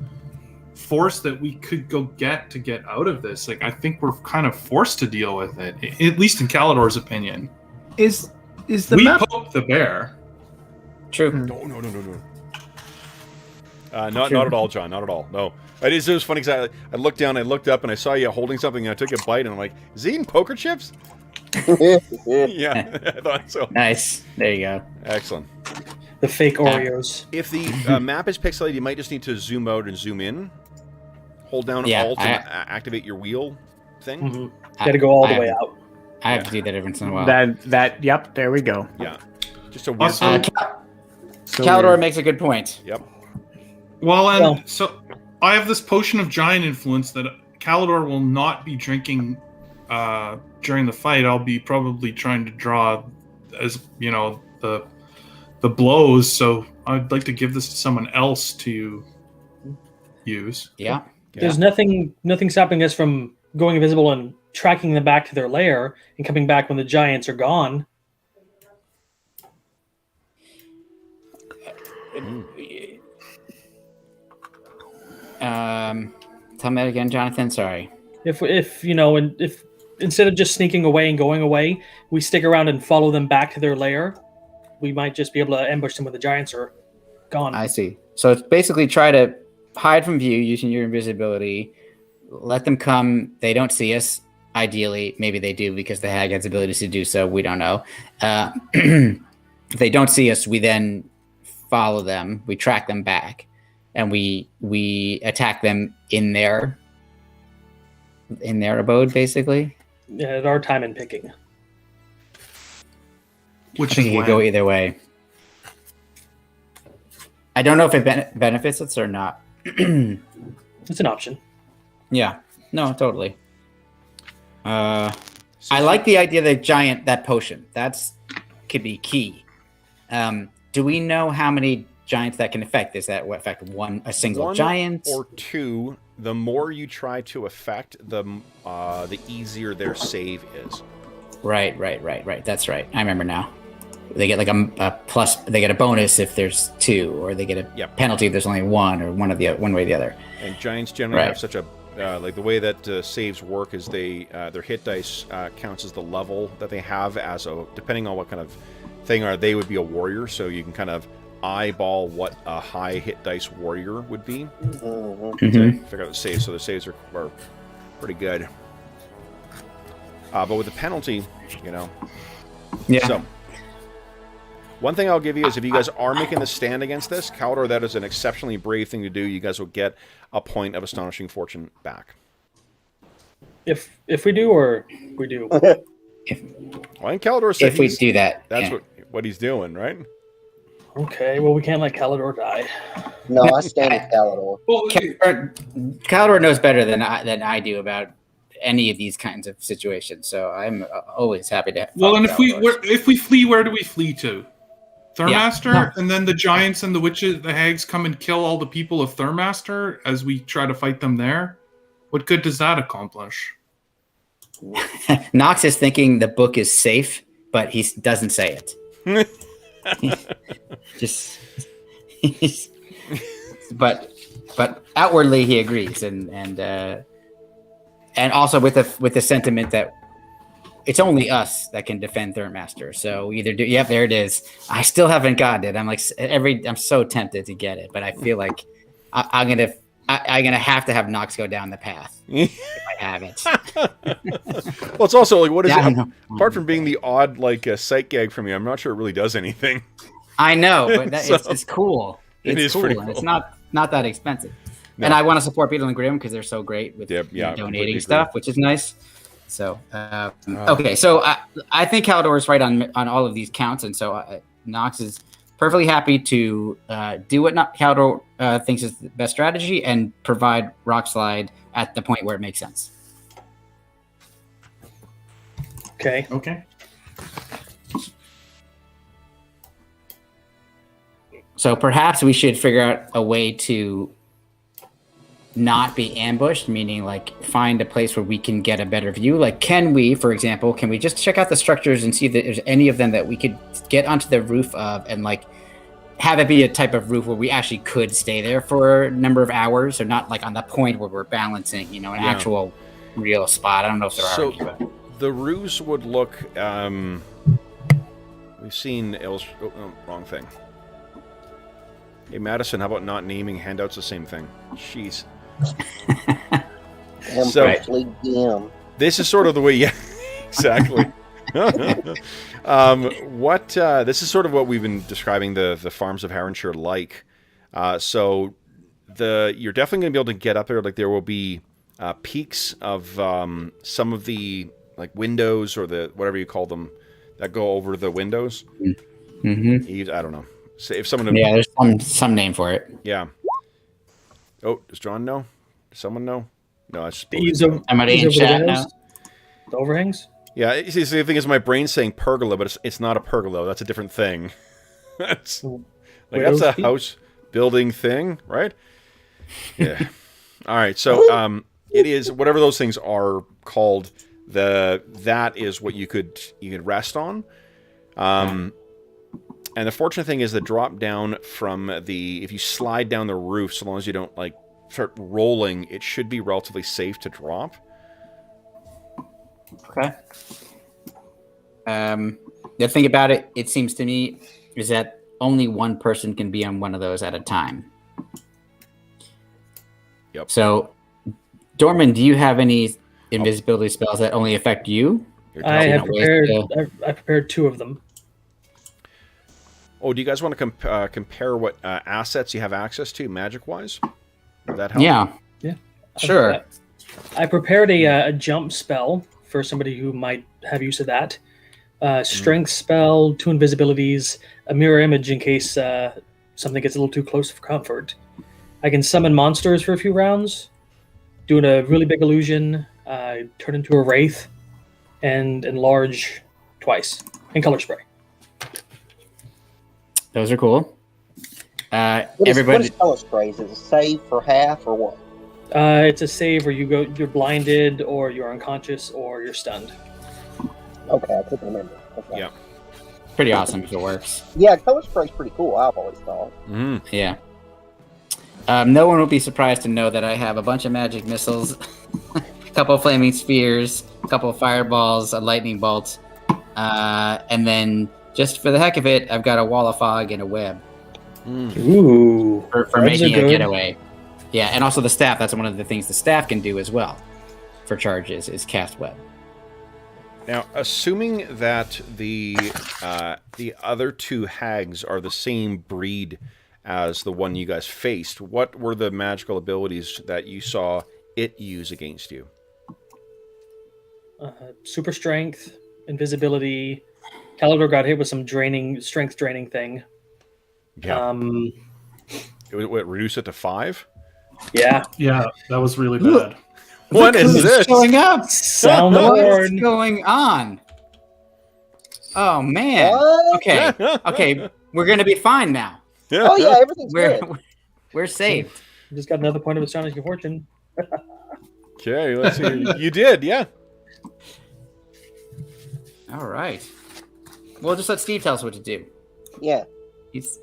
force that we could go get to get out of this. Like, I think we're kind of forced to deal with it, at least in Calidor's opinion. is the We map poked the bear. True. No. Not at all, John. Not at all. No. It was funny because I looked down, I looked up, and I saw you holding something, and I took a bite, and I'm like, is he eating poker chips? Yeah, I thought so. Nice. There you go. Excellent. The fake Oreos. If the map is pixelated, you might just need to zoom out and zoom in. Hold down Yeah, Alt and activate your wheel thing. Mhm. Got to go all the I way have- out. I have to do that every once in a while. Yep, there we go. Yeah. Just a weird. Also, So Caldor weird. makes a good point. Yep. well, so I have this potion of giant influence that Calidor will not be drinking during the fight. I'll be probably trying to draw, as the blows. So I'd like to give this to someone else to use. Yeah. There's nothing stopping us from going invisible and tracking them back to their lair and coming back when the giants are gone. Tell me that again, Jonathan. Sorry. If instead of just sneaking away and going away, we stick around and follow them back to their lair, we might just be able to ambush them when the giants are gone. I see. So it's basically try to hide from view using your invisibility. Let them come. They don't see us. Ideally, maybe they do because the hag has abilities to do so. We don't know. If they don't see us, we then follow them. We track them back, and we attack them in their abode, basically. Yeah, at our time in picking. Which I think is it could go either way. I don't know if it benefits us or not. It's an option. Yeah. No, totally. I like the idea of that potion. That's could be key. Do we know how many giants that can affect? Is that affect a single giant or two? The more you try to affect, the easier their save is. Right. That's right. I remember now. They get like a plus. They get a bonus if there's two, or they get a penalty if there's only one, or one way or the other. And giants generally have such a like the way that saves work is their hit dice counts as the level that they have as a depending on what kind of thing they would be a warrior, so you can kind of eyeball what a high hit dice warrior would be to figure out the saves. So the saves are pretty good. But with the penalty, Yeah. So one thing I'll give you is if you guys are making the stand against this, Caldor, that is an exceptionally brave thing to do. You guys will get a point of Astonishing Fortune back. If we do, or we do. Well, and Caldor said if we do that, that's what he's doing, right? Okay, well, we can't let Calidor die. No, I stand with Calidor. Well, Calidor knows better than I do about any of these kinds of situations, so I'm always happy to. well, and Calidor's. if we flee, where do we flee to? Thurmaster, Yeah. and then the giants and the witches, the hags come and kill all the people of Thurmaster as we try to fight them there. What good does that accomplish? Knox is thinking the book is safe, but he doesn't say it. But outwardly he agrees, and also with the sentiment that it's only us that can defend Thurmaster. So either do. Yep, there it is. I still haven't gotten it. I'm like I'm so tempted to get it, but I feel like I'm gonna have to have Knox go down the path if I have it. Well, it's also like, what is it? know. Apart from being the odd sight gag for me, I'm not sure it really does anything. I know, but So, it's cool. it is cool, pretty and cool. it's not that expensive. No. And I want to support Beetle and Grimm because they're so great with completely donating agree. stuff, which is nice. So okay, so I think Calidor is right on all of these counts, and so Knox is perfectly happy to do what Calidor thinks is the best strategy and provide Rock Slide at the point where it makes sense. Okay. Okay. So perhaps we should figure out a way to not be ambushed, meaning like find a place where we can get a better view. Like, can we just check out the structures and see if there's any of them that we could get onto the roof of and like have it be a type of roof where we actually could stay there for a number of hours, or not like on the point where we're balancing, an actual real spot. I don't know if there are any, but The ruse would look. We've seen wrong thing. Hey Madison, how about not naming handouts the same thing? Jeez. So- Perfectly dim. This is sort of the way. Yeah, exactly. This is sort of what we've been describing the farms of Heronshire like. So you're definitely going to be able to get up there. Like there will be peaks of some of the like windows or the whatever you call them that go over the windows. Mm-hmm. I don't know. So if someone, Yeah, there's some name for it. yeah. Oh, does John know? Does someone know? No, I just. The eaves of Somebody eaves in over the chat windows? now. The overhangs. Yeah, you see, the thing is, my brain's saying pergola, but it's not a pergola. That's a different thing. That's like Widow's that's a peak? house building thing, right? Yeah. All right. So it is whatever those things are called. That is what you could rest on. And the fortunate thing is the drop down from if you slide down the roof, so long as you don't like start rolling, it should be relatively safe to drop. Okay. The thing about it, it seems to me, is that only one person can be on one of those at a time. Yep. So, Dorman, do you have any invisibility spells that only affect you? I have not waste prepared. I prepared 2 of them. Oh, do you guys want to compare what assets you have access to magic-wise? Would that help? Yeah. Sure. I prepared a jump spell for somebody who might have use of that. Strength spell, 2 invisibilities, a mirror image in case something gets a little too close for comfort. I can summon monsters for a few rounds, doing a really big illusion, turn into a wraith, and enlarge twice, and color spray. Those are cool. What Everybody. is color sprays? Is it a save for half or what? It's a save where you're blinded, or you're unconscious, or you're stunned. Okay, I couldn't remember. Okay. Yeah. Pretty awesome if it works. Yeah, color spray's pretty cool. I've always thought. Mm. Yeah. No one will be surprised to know that I have a bunch of magic missiles, a couple of flaming spheres, a couple of fireballs, a lightning bolt, and then just for the heck of it, I've got a wall of fog and a web Ooh. for Webs making are a good. getaway. Yeah, and also the staff. That's one of the things the staff can do as well for charges is cast web. Now, assuming that the other 2 hags are the same breed as the one you guys faced, what were the magical abilities that you saw it use against you? Super strength, invisibility. Calidor got hit with some strength draining thing. Yeah. It reduce it to 5? Yeah. Yeah, that was really bad. What is Who's this? showing up? Sound the What's horn. going on? Oh man. What? Okay. Okay. We're gonna be fine now. Oh yeah, everything's We're good. we're saved. Just got another point of astonishing fortune. Okay, let's see. You did, yeah. All right. We'll just let Steve tell us what to do. Yeah. He's.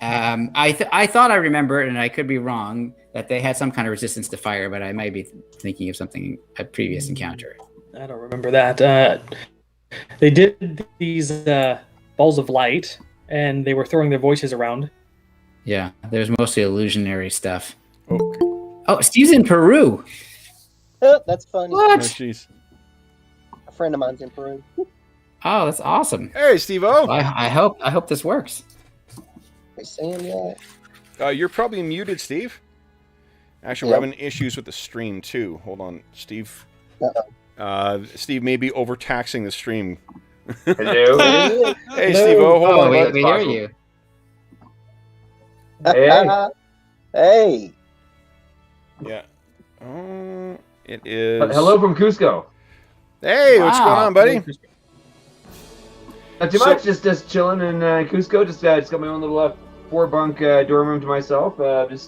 I thought I remembered, and I could be wrong, that they had some kind of resistance to fire, but I might be thinking of something a previous encounter. I don't remember that. They did these balls of light, and they were throwing their voices around. Yeah, there's mostly illusionary stuff. Okay. Oh, Steve's in Peru. Oh, that's funny. Oh, What? jeez. A friend of mine's in Peru. Oh, that's awesome. Hey, Steve-O. I hope this works. Hey, Sam, yeah. You're probably muted, Steve. Actually, Yep. we're having issues with the stream, too. Hold on, Steve. Uh-oh. Steve may be overtaxing the stream. Hello. Hey, No. Steve-O, hold Oh, on, bud. we hear you. Hey. Hey. Yeah. It is... Hello from Cusco. Hey, what's Wow. going on, buddy? Not too So- much. Just chilling in Cusco. Just got my own little 4-bunk dorm room to myself. Been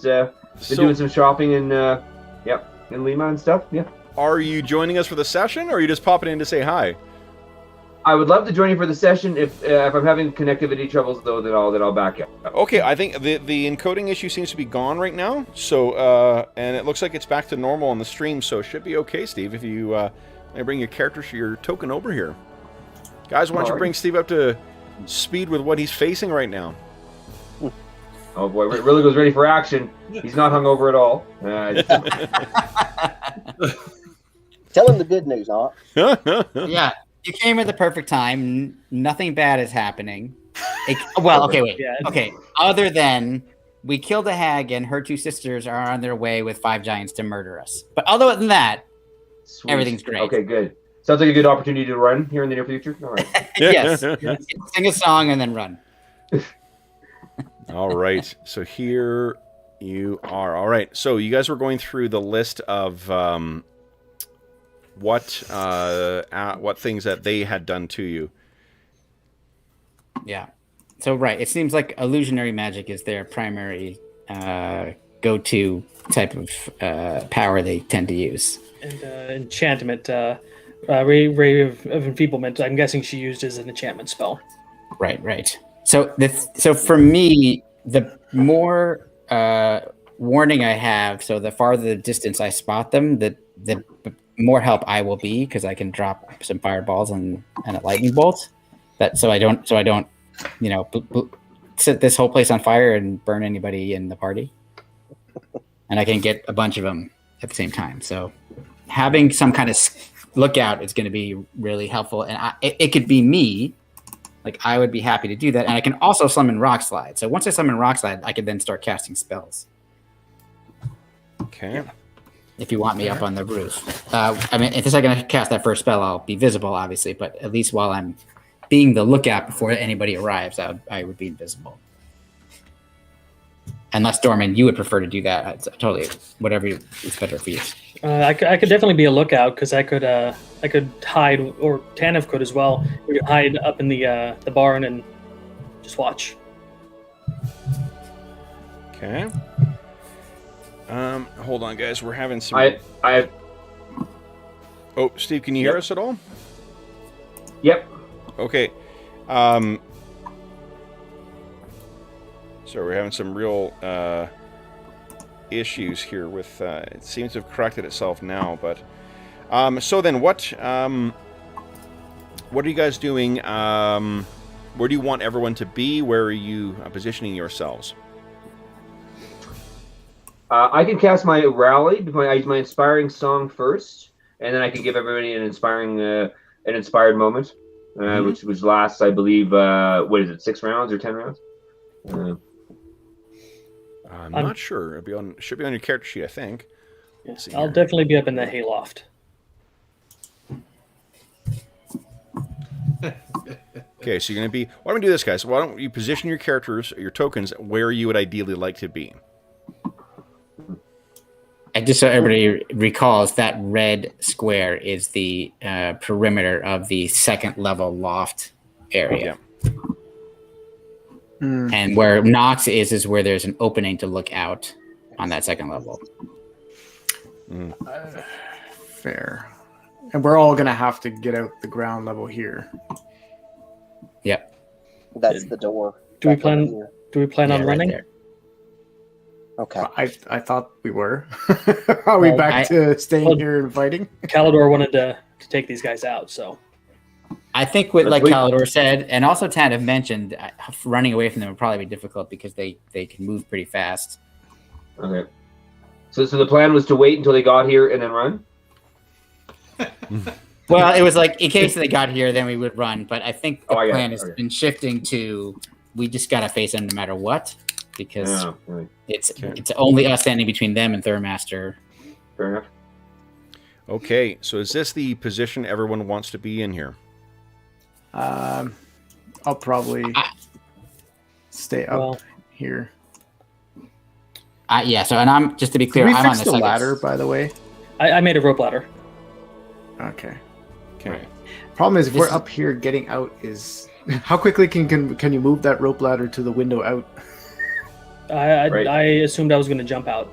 doing some shopping in Lima and stuff. Yeah. Are you joining us for the session, or are you just popping in to say hi? I would love to join you for the session. If I'm having connectivity troubles though, then I'll back up. Okay, I think the encoding issue seems to be gone right now. So, and it looks like it's back to normal on the stream, so it should be okay, Steve, if you bring your token over here. Guys, why don't you Alright. bring Steve up to speed with what he's facing right now? Oh boy, really goes ready for action. He's not hungover at all. Tell him the good news, huh? Yeah, you came at the perfect time. Nothing bad is happening. Well, okay, wait. Yeah. Okay, other than we killed a hag, and her 2 sisters are on their way with 5 giants to murder us. But other than that, Sweet. everything's great. Okay, good. Sounds like a good opportunity to run here in the near future. All right. Yes. Sing a song and then run. All right. So here you are. All right. So you guys were going through the list of what things that they had done to you. Yeah. So, right. It seems like illusionary magic is their primary go-to type of power they tend to use. And enchantment, ray of enfeeblement. I'm guessing she used as an enchantment spell. Right. So for me, the more warning I have, so the farther the distance I spot them, the more help I will be, because I can drop some fireballs and a lightning bolt. So I don't set this whole place on fire and burn anybody in the party. And I can get a bunch of them at the same time. So having some kind of lookout is going to be really helpful. And it could be me. Like, I would be happy to do that. And I can also summon Rock Slide. So once I summon Rock Slide, I could then start casting spells. Okay. If you want me up on the roof. If it's not going to cast that first spell, I'll be visible, obviously. But at least while I'm being the lookout before anybody arrives, I would be invisible. Unless, Dorman, you would prefer to do that. It's totally whatever is better for you. I could definitely be a lookout, because I could hide, or Tanev could as well. We could hide up in the barn and just watch. Okay. Hold on, guys. We're having some. Oh, Steve, can you hear us at all? Yep. Okay. So we're having some real issues here with. It seems to have corrected itself now, but. So then, what are you guys doing? Where do you want everyone to be? Where are you positioning yourselves? I can cast my rally, my inspiring song first, and then I can give everybody an inspired moment, which lasts, I believe, 6 rounds or 10 rounds? I'm not sure. Should be on your character sheet, I think. Yes, I'll definitely be up in the hayloft. Okay, so you're going to be... Why don't we do this, guys? Why don't you position your characters, your tokens, where you would ideally like to be? And just so everybody recalls, that red square is the perimeter of the second level loft area. Yeah. And where Knox is where there's an opening to look out on that second level. Fair. And we're all going to have to get out the ground level here. Yep. That's the door. Do we plan on running? Right. Okay. I thought we were. Are we back to staying here and fighting? Calidor wanted to take these guys out, so. I think what, like Calidor said, and also Tanev mentioned, running away from them would probably be difficult because they can move pretty fast. Okay. So the plan was to wait until they got here and then run? Well, it was like, in case they got here, then we would run. But I think the plan has been shifting to, we just got to face them no matter what. Because it's only us standing between them and Thurmaster. Fair enough. Okay, so is this the position everyone wants to be in here? I'll probably stay up here. Yeah. So, and I'm just to be clear, Did we I'm fix on the the ladder, by the way. I made a rope ladder. Okay. Right. Problem is, if we're up here, getting out is how quickly can you move that rope ladder to the window out? I assumed I was going to jump out.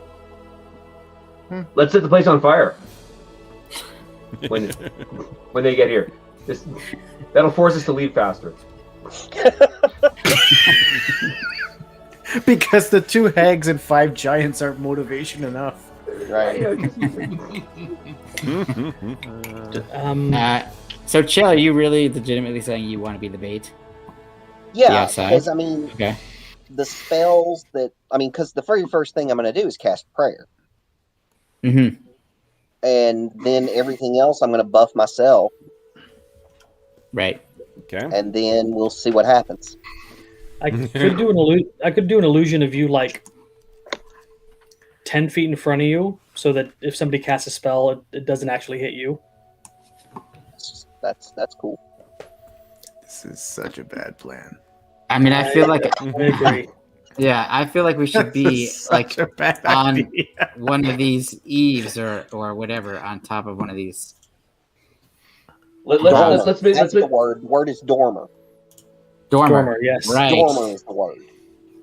Let's set the place on fire when they get here. That'll force us to leave faster. Because the 2 hags and 5 giants aren't motivation enough. Right. So, Chill, are you really legitimately saying you want to be the bait? Yeah, because okay. The spells because the very first thing I'm going to do is cast prayer. Mm-hmm. And then everything else I'm going to buff myself. Right. Okay. And then we'll see what happens. I could do an illusion of you like 10 feet in front of you, so that if somebody casts a spell, it doesn't actually hit you. That's cool. This is such a bad plan. I mean, I feel like I agree. yeah, I feel like we should be Such like a bad on idea. one of these eaves or whatever on top of one of these. Dormer. Let's That's the word. The word is dormer. Dormer. Yes. Right. Dormer is the word.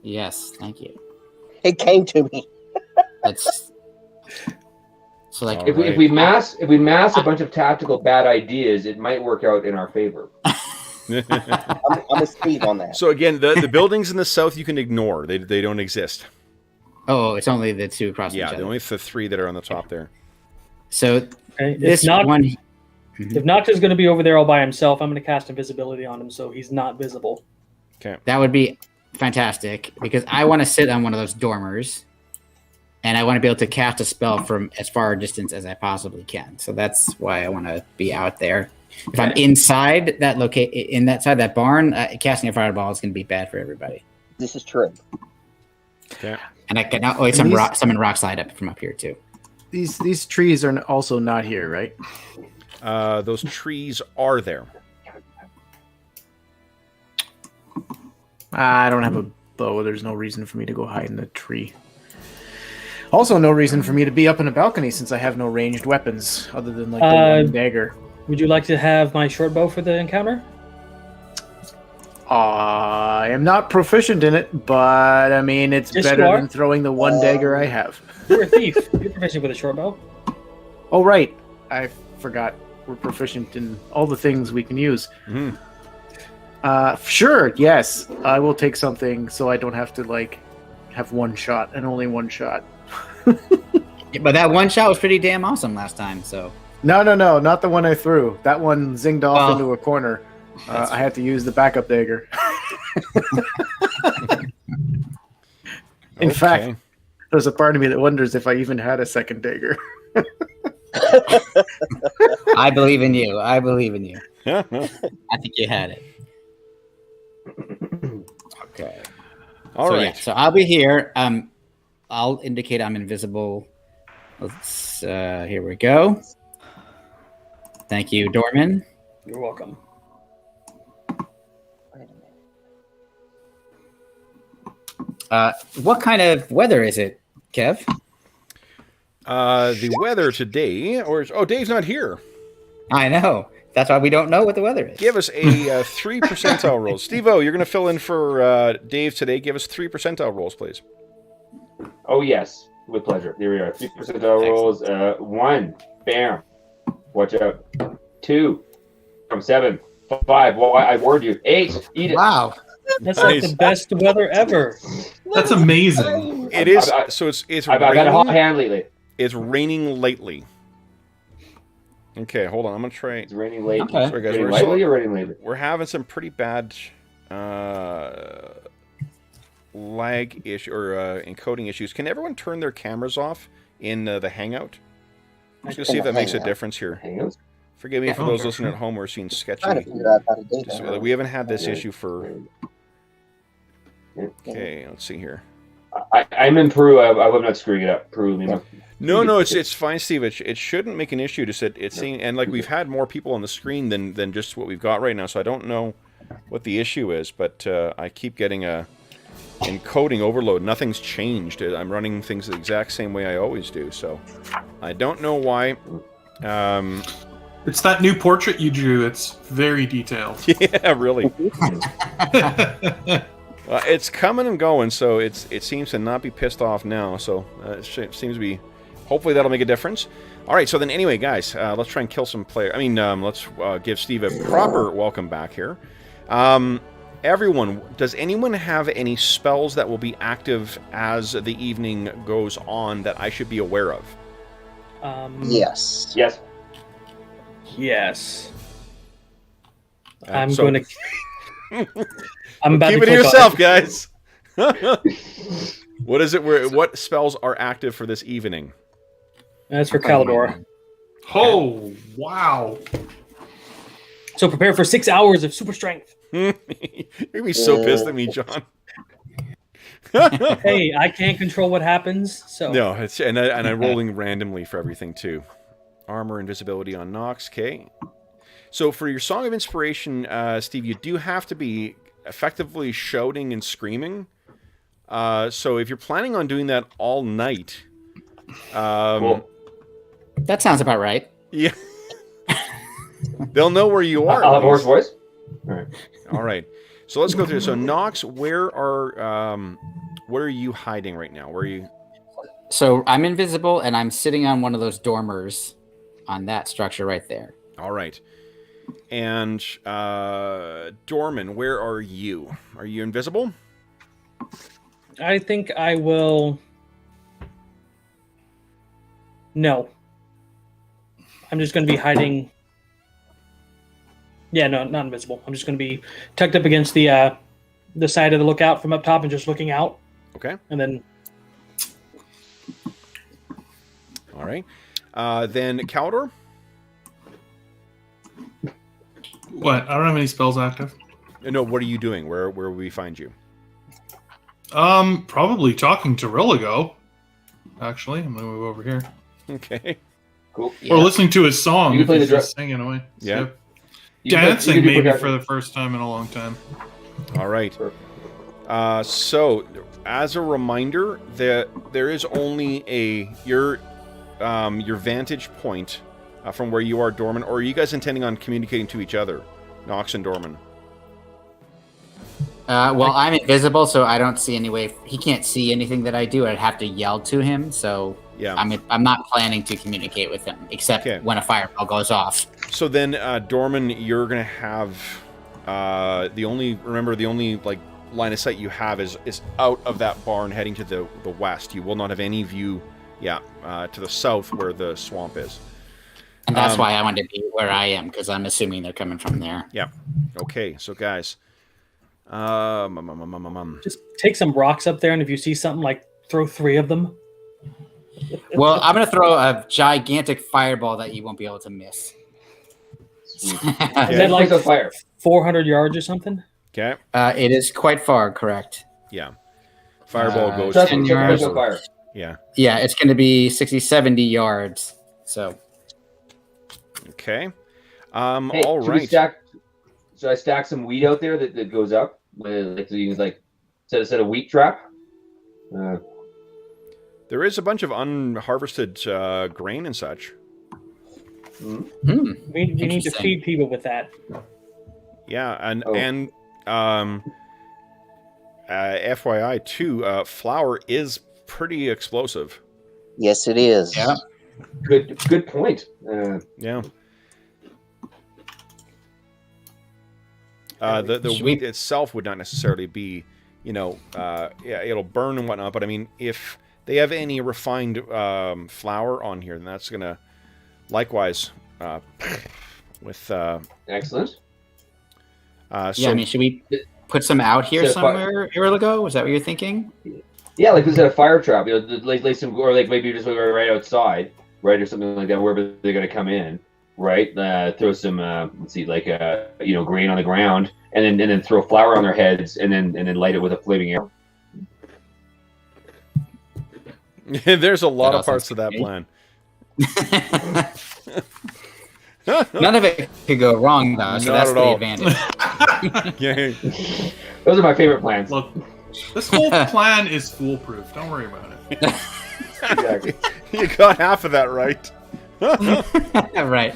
Yes, thank you. It came to me. That's so like All if we mass a bunch of tactical bad ideas, it might work out in our favor. I'm a Steve on that. So again, the buildings in the south you can ignore. They don't exist. oh, it's only the two across each Yeah, other. only the 3 that are on the top there. So Okay. this If not, one, if Knox is going to be over there all by himself, I'm going to cast invisibility on him, so he's not visible. that would be fantastic because I want to sit on one of those dormers, and I want to be able to cast a spell from as far a distance as I possibly can. So that's why I want to be out there. If I'm inside that that barn, casting a fireball is going to be bad for everybody. This is true. Okay. And I can And summon rock slide up from up here too. These trees are also not here, right? Those trees are there. I don't have a bow. There's no reason for me to go hide in a tree. Also, no reason for me to be up in a balcony since I have no ranged weapons other than like the one dagger. Would you like to have my short bow for the encounter? I am not proficient in it, but I mean it's Yes, you better are. than throwing the one dagger I have. You're a thief. You're proficient with a short bow. Oh right, I forgot. We're proficient in all the things we can use. Mhm. Sure, yes, I will take something so I don't have to like have one shot and only one shot. Yeah, but that one shot was pretty damn awesome last time. So No, not the one I threw. That one zinged off Well, into a corner. I had to use the backup dagger. In fact, Okay. there's a part of me that wonders if I even had a second dagger. I believe in you. I believe in you. Yeah. I think you had it. Okay. All so, right. Yeah, so I'll be here. I'll indicate I'm invisible. Let's. Here we go. Thank you, Dorman. You're welcome. What kind of weather is it, Kev? The weather today, Dave's not here. I know. That's why we don't know what the weather is. Give us a 3 percentile roll. Steve-O, you're going to fill in for Dave today. Give us 3 percentile rolls, please. Oh yes, with pleasure. Here we are. 3 percentile rolls. 1. Bam. Watch out. 2. From 7. 5. Well, I warned you. 8. Eat it. Wow. That's like Nice. the best weather ever. That's amazing. It is. I- So it's I've got a hot raining. hand lately. It's raining lately. Okay, hold on. I'm going to try. It's raining lately. Okay. Sorry, guys. Raining We're, lightly or raining lately? we're having some pretty bad lag issue or encoding issues. Can everyone turn their cameras off in the Hangout? I'm just going to see if that makes a difference here. Hangouts? Forgive me for Oh, those sure, listening sure. at home who are seeing sketchy. Trying to figure out how to do Just, that. we haven't had this Yeah. issue for. Okay, let's see here. I'm in Peru. I'm not screwing it up. Peru, Lima. No, it's fine, Steve. It shouldn't make an issue. Just it's seeing, and like we've had more people on the screen than just what we've got right now. So I don't know what the issue is, but I keep getting a encoding overload. Nothing's changed. I'm running things the exact same way I always do. So I don't know why. It's that new portrait you drew. It's very detailed. Yeah, really. It's coming and going, so it seems to not be pissed off now. So it seems to be. Hopefully that'll make a difference. All right, so then anyway, guys, let's try and kill some players. I mean, let's give Steve a proper welcome back here. Everyone, does anyone have any spells that will be active as the evening goes on that I should be aware of? Yes. Yes. Yes. I'm going to. I'm about keep to it to click on yourself, guys. What is it? What spells are active for this evening? That's for Calidor. Oh, wow. So prepare for 6 hours of super strength. You're gonna be so pissed at me, John. Hey, I can't control what happens, so No, it's and I'm rolling randomly for everything too. Armor, invisibility on Knox. Okay. So for your Song of Inspiration, Steve, you do have to be effectively shouting and screaming. So if you're planning on doing that all night, Cool. That sounds about right. yeah, they'll know where you are. I'll at have a hoarse least. voice. All right. All right. So let's go through. So Knox, where are you hiding right now? Where are you? So I'm invisible, and I'm sitting on one of those dormers on that structure right there. All right. And Dorman, where are you? Are you invisible? I think I will. No. I'm just going to be hiding. Yeah, no, not invisible. I'm just going to be tucked up against the side of the lookout from up top and just looking out. Okay. And then. All right. Then Caldor? What? I don't have any spells active. No, what are you doing? Where will we find you? Probably talking to Rilligo. Actually, I'm gonna move over here. Okay. Cool. Or listening to his song. You can play He's the just singing away. Yeah. So, You can dancing do maybe percussion. for the first time in a long time. All right. Perfect. So, as a reminder, there is only your vantage point from where you are, Dorman, or are you guys intending on communicating to each other, Knox and Dorman? Well, I'm invisible, so I don't see any way. He can't see anything that I do. I'd have to yell to him. So Yeah. I'm not planning to communicate with him, except Okay. when a fireball goes off. So then, Dorman, you're gonna have the only like line of sight you have is out of that barn heading to the west. You will not have any view, to the south where the swamp is. And that's why I wanted to be where I am, because I'm assuming they're coming from there. Yeah. Okay. So guys, Just take some rocks up there, and if you see something, like throw 3 of them. Well, I'm going to throw a gigantic fireball that you won't be able to miss. Is that like Place on fire. 400 yards or something? Okay. It is quite far, correct? Yeah. Fireball goes. Trust Ten me, place yards. on fire. Yeah. Yeah, it's going to be 60, 70 yards. So Okay. Hey, All should we right. should I stack some wheat out there that goes up? Like so you can set a wheat trap. There is a bunch of unharvested grain and such. We need to Interesting. feed people with that. Yeah, and Oh. FYI too, flour is pretty explosive. Yes, it is. Yeah. Good point. Yeah. The Should we- wheat itself would not necessarily be, it'll burn and whatnot. But I mean, if they have any refined flour on here, then that's gonna likewise with. Excellent. So, yeah, I mean, should we put some out here Set a fire- somewhere, Irilago? Is that what you're thinking? Yeah, like this is a fire trap. Like some, or like maybe just right outside, right, or something like that, wherever they're gonna come in, right? Throw some, let's see, like grain on the ground, and then throw flour on their heads, and then light it with a flaming arrow. there's a lot That of parts all of that sounds plan. None of it could go wrong, though, so Not that's at the all. advantage. Yeah. Those are my favorite plans. Look, this whole plan is foolproof. Don't worry about it. Exactly. You got half of that right. Right.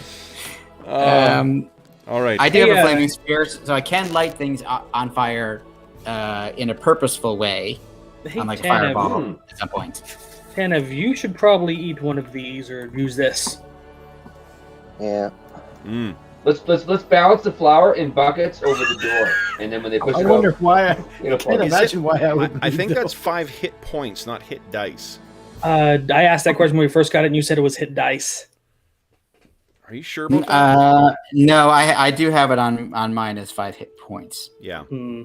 All right. I do have Hey, a flaming spear, so I can light things on fire in a purposeful way, Hey, on like a Tanev, fireball at some point. Tanev, you should probably eat one of these or use this. Yeah. Mm. Let's balance the flour in buckets over the door, and then when they push I it wonder out, why. I it'll can't fall. imagine why I would. I think do that's 5 hit points, not hit dice. I asked that question when we first got it, and you said it was hit dice. Are you sure about that? No, I do have it on mine as 5 hit points. Yeah. Hmm.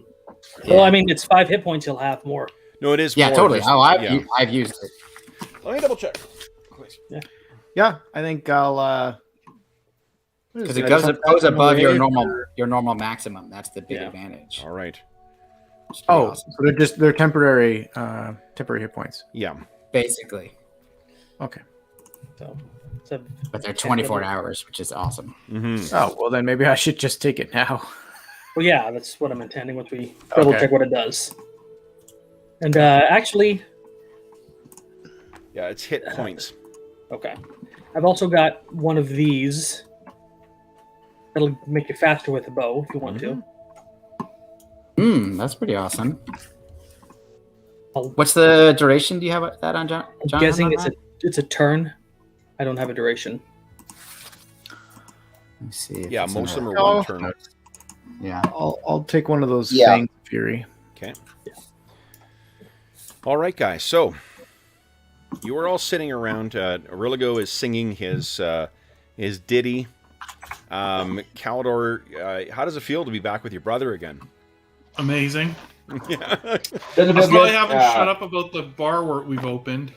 Yeah. Well, I mean, it's 5 hit points. You'll have more. No, it is. Yeah, more totally. just- Oh, yeah. I've used it. Let me double check. Yeah, I think I'll. Because it goes above your normal maximum. That's the big Yeah. advantage. All right. It's pretty Oh, awesome. so they're temporary hit points. Yeah. Basically. Okay. So, it's a, But they're 24 hours, which is awesome. Mm-hmm. Oh well, then maybe I should just take it now. well, yeah, that's what I'm intending once we double check what it does. And actually, Yeah, it's hit points. okay, I've also got one of these. That'll make you faster with a bow if you want to. That's pretty awesome. I'll- What's the duration? Do you have that on John? I'm guessing it's a turn. I don't have a duration. Let me see. Yeah, most of them are Oh. one turn. Yeah. I'll take one of those Yeah. Fang Fury. Okay. All right, guys. So you are all sitting around. Aurillago is singing his ditty. Calidor, how does it feel to be back with your brother again? Amazing. Yeah. Doesn't I feel still good. haven't shut up about the bar we've opened.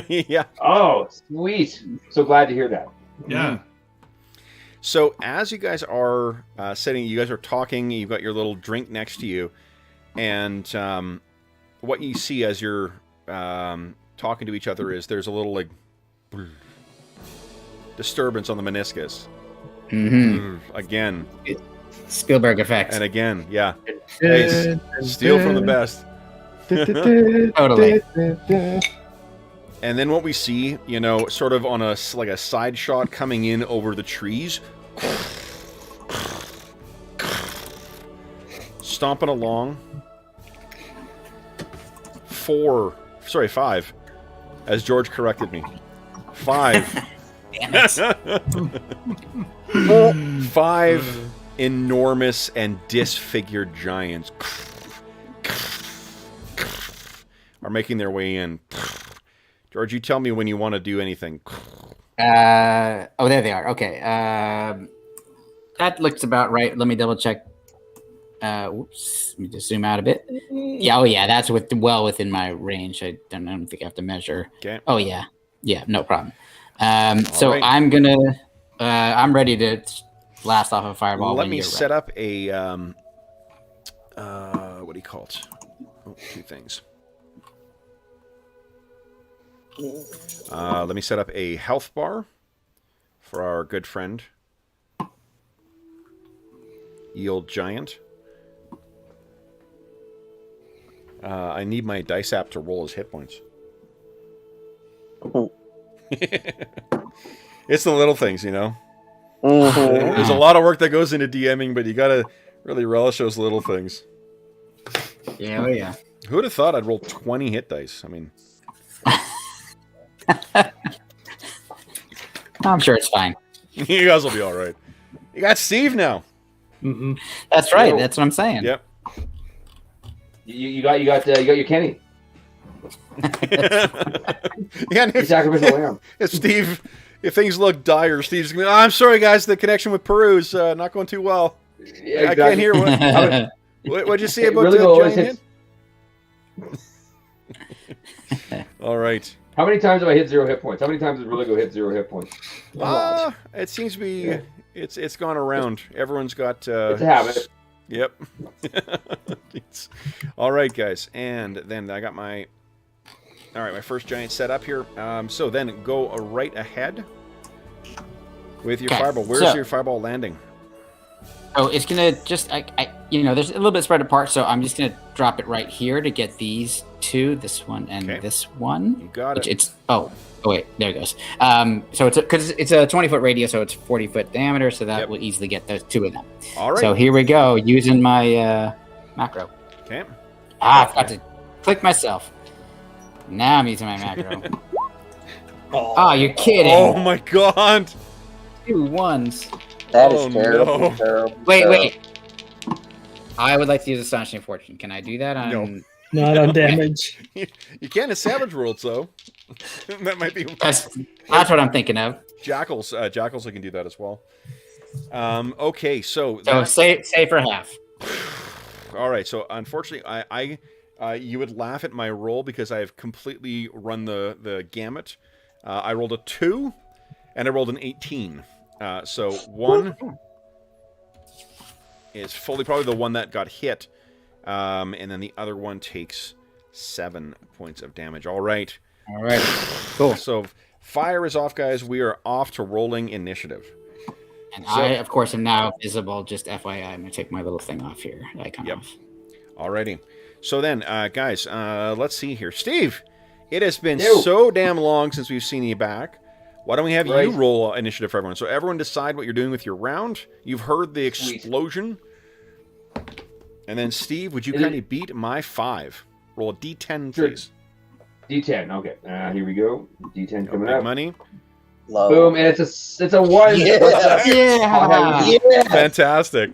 Yeah. Oh, sweet. So glad to hear that. Yeah. So as you guys are sitting, you guys are talking. You've got your little drink next to you, and what you see as you're talking to each other is there's a little like disturbance on the meniscus. Again Spielberg effect. and again. Yeah. Hey, steal from the best. Totally. And then what we see, you know, sort of on a side shot coming in over the trees, stomping along. 5, as George corrected me. 5. Damn it. 5 enormous and disfigured giants are making their way in. George, you tell me when you want to do anything. There they are. Okay. That looks about right. Let me double check. Whoops. Let me just zoom out a bit. Yeah. Oh, yeah. That's well within my range. I don't think I have to measure. Okay. Oh, yeah. Yeah. No problem. So right. I'm gonna. I'm ready to blast off a fireball. Let when me you're set ready. up a what do you call it? Oh, 2 things. Let me set up a health bar for our good friend, Yield Giant. I need my dice app to roll his hit points. It's the little things, you know. Mhm. There's a lot of work that goes into DMing, but you gotta really relish those little things. Yeah. Oh, yeah. Who would have thought I'd roll 20 hit dice? I mean, I'm sure it's fine. you guys will be all right. You got Steve now. Mm-hmm. That's right. Yo. That's what I'm saying. Yep. You got your Kenny. Yeah, Your sacrificial lamb. if Steve, if things look dire, Steve's gonna be, I'm sorry, guys, the connection with Peru's not going too well. Yeah, I can't hear what'd you say about Really the always giant hits. hit? All right. How many times have I hit 0 hit points? How many times did Religo hit 0 hit points? A lot. It seems to be it's gone around. Everyone's got It's a habit. Yep. All right, guys, and then I got my first giant set up here. So then go right ahead with your Okay, fireball. Where's so- your fireball landing? Oh, it's gonna just there's a little bit spread apart, so I'm just gonna drop it right here to get these 2, this one and Okay. this one. You got it. It's wait, there it goes. So it's because it's a 20-foot radius, so it's 40-foot diameter, so that Yep. will easily get those 2 of them. All right. So here we go, using my macro. Okay. I forgot to click myself. Now I'm using my macro. Oh, you're kidding! Oh my god. 2 1s. That is Oh, terrible. no. Terrible. Wait. I would like to use Astonishing Fortune. Can I do that? No. Not on damage. You can in Savage World, so that might be That's what I'm thinking of. Jackals. Jackals can do that as well. Okay, so So say for half. all right. So unfortunately, I you would laugh at my roll because I have completely run the gamut. I rolled a 2, and I rolled an 18. So 1 is fully probably the one that got hit, And then the other one takes 7 points of damage. All right. All right. Cool. So fire is off, guys. We are off to rolling initiative. And I, of course, am now visible. Just FYI, I'm going to take my little thing off here. Icon off. Alrighty. So then, guys, let's see here. Steve, it has been so damn long since we've seen you back. Why don't we have you roll initiative for everyone? So everyone decide what you're doing with your round. You've heard the explosion. And then, Steve, would you kindly beat my 5? Roll a D10, please. D10, okay. Here we go. D10 coming big up. money. Low. Boom, and it's a 1. Yeah. Fantastic.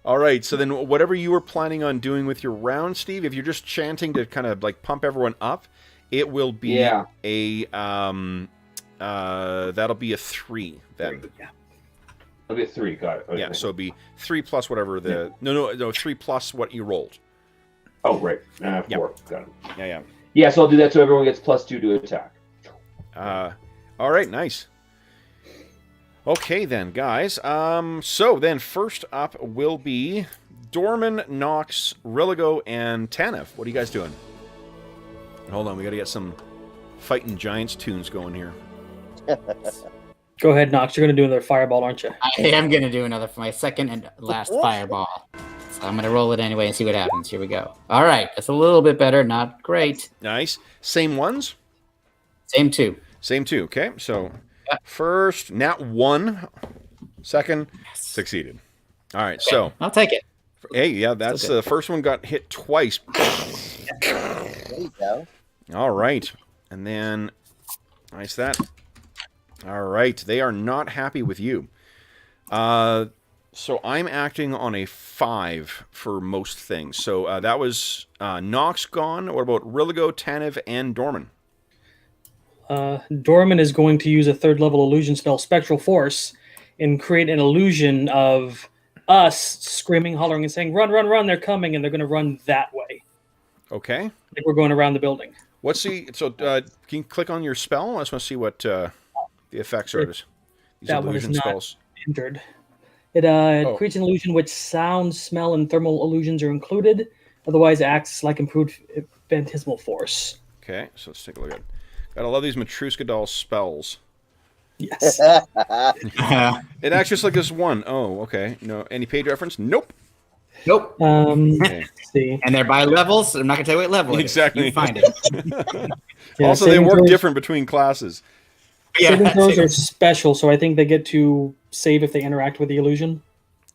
All right, so then whatever you were planning on doing with your round, Steve, if you're just chanting to kind of like pump everyone up, it will be a that'll be a 3 then. Yeah. It'll be a 3, got it. Okay. Yeah, so it'll be 3 plus whatever the no 3 plus what you rolled. Oh right. 4. Got it. Yeah. Yeah, so I'll do that so everyone gets +2 to attack. All right, nice. Okay then, guys. So then first up will be Dorman, Knox, Rilligo, and Tanev. What are you guys doing? Hold on, we got to get some Fighting Giants tunes going here. Go ahead, Knox. You're going to do another fireball, aren't you? I am going to do another for my second and last fireball. So I'm going to roll it anyway and see what happens. Here we go. All right. That's a little bit better. Not great. Nice. Same ones? Same 2. Same 2. Okay, so first, nat 1. Second, succeeded. All right, Okay, so. I'll take it. Hey, yeah, that's the first one got hit twice. There you go. All right. And then, nice that. All right. They are not happy with you. So I'm acting on a 5 for most things. So that was Knox gone. What about Rilligo, Tanev, and Dorman? Dorman is going to use a 3rd level illusion spell, Spectral Force, and create an illusion of us screaming, hollering, and saying, "Run, run, run, they're coming," and they're going to run that way. Okay. Like we're going around the building. What's the... So can you click on your spell? I just want to see what the effects are. These That one is illusion not spells. entered. It creates an illusion which sound, smell, and thermal illusions are included. Otherwise, acts like improved phantasmal force. Okay, so let's take a look at it. Gotta love these Matryoshka doll spells. Yes. It acts just like this one. Oh, okay. No, any page reference? Nope. Nope. Okay. Let's see. And they're by levels. I'm not going to tell you what level it is. Exactly. You find it. Yeah, Also, they saving work throws- different between classes. Saving throws are special, so I think they get to save if they interact with the illusion.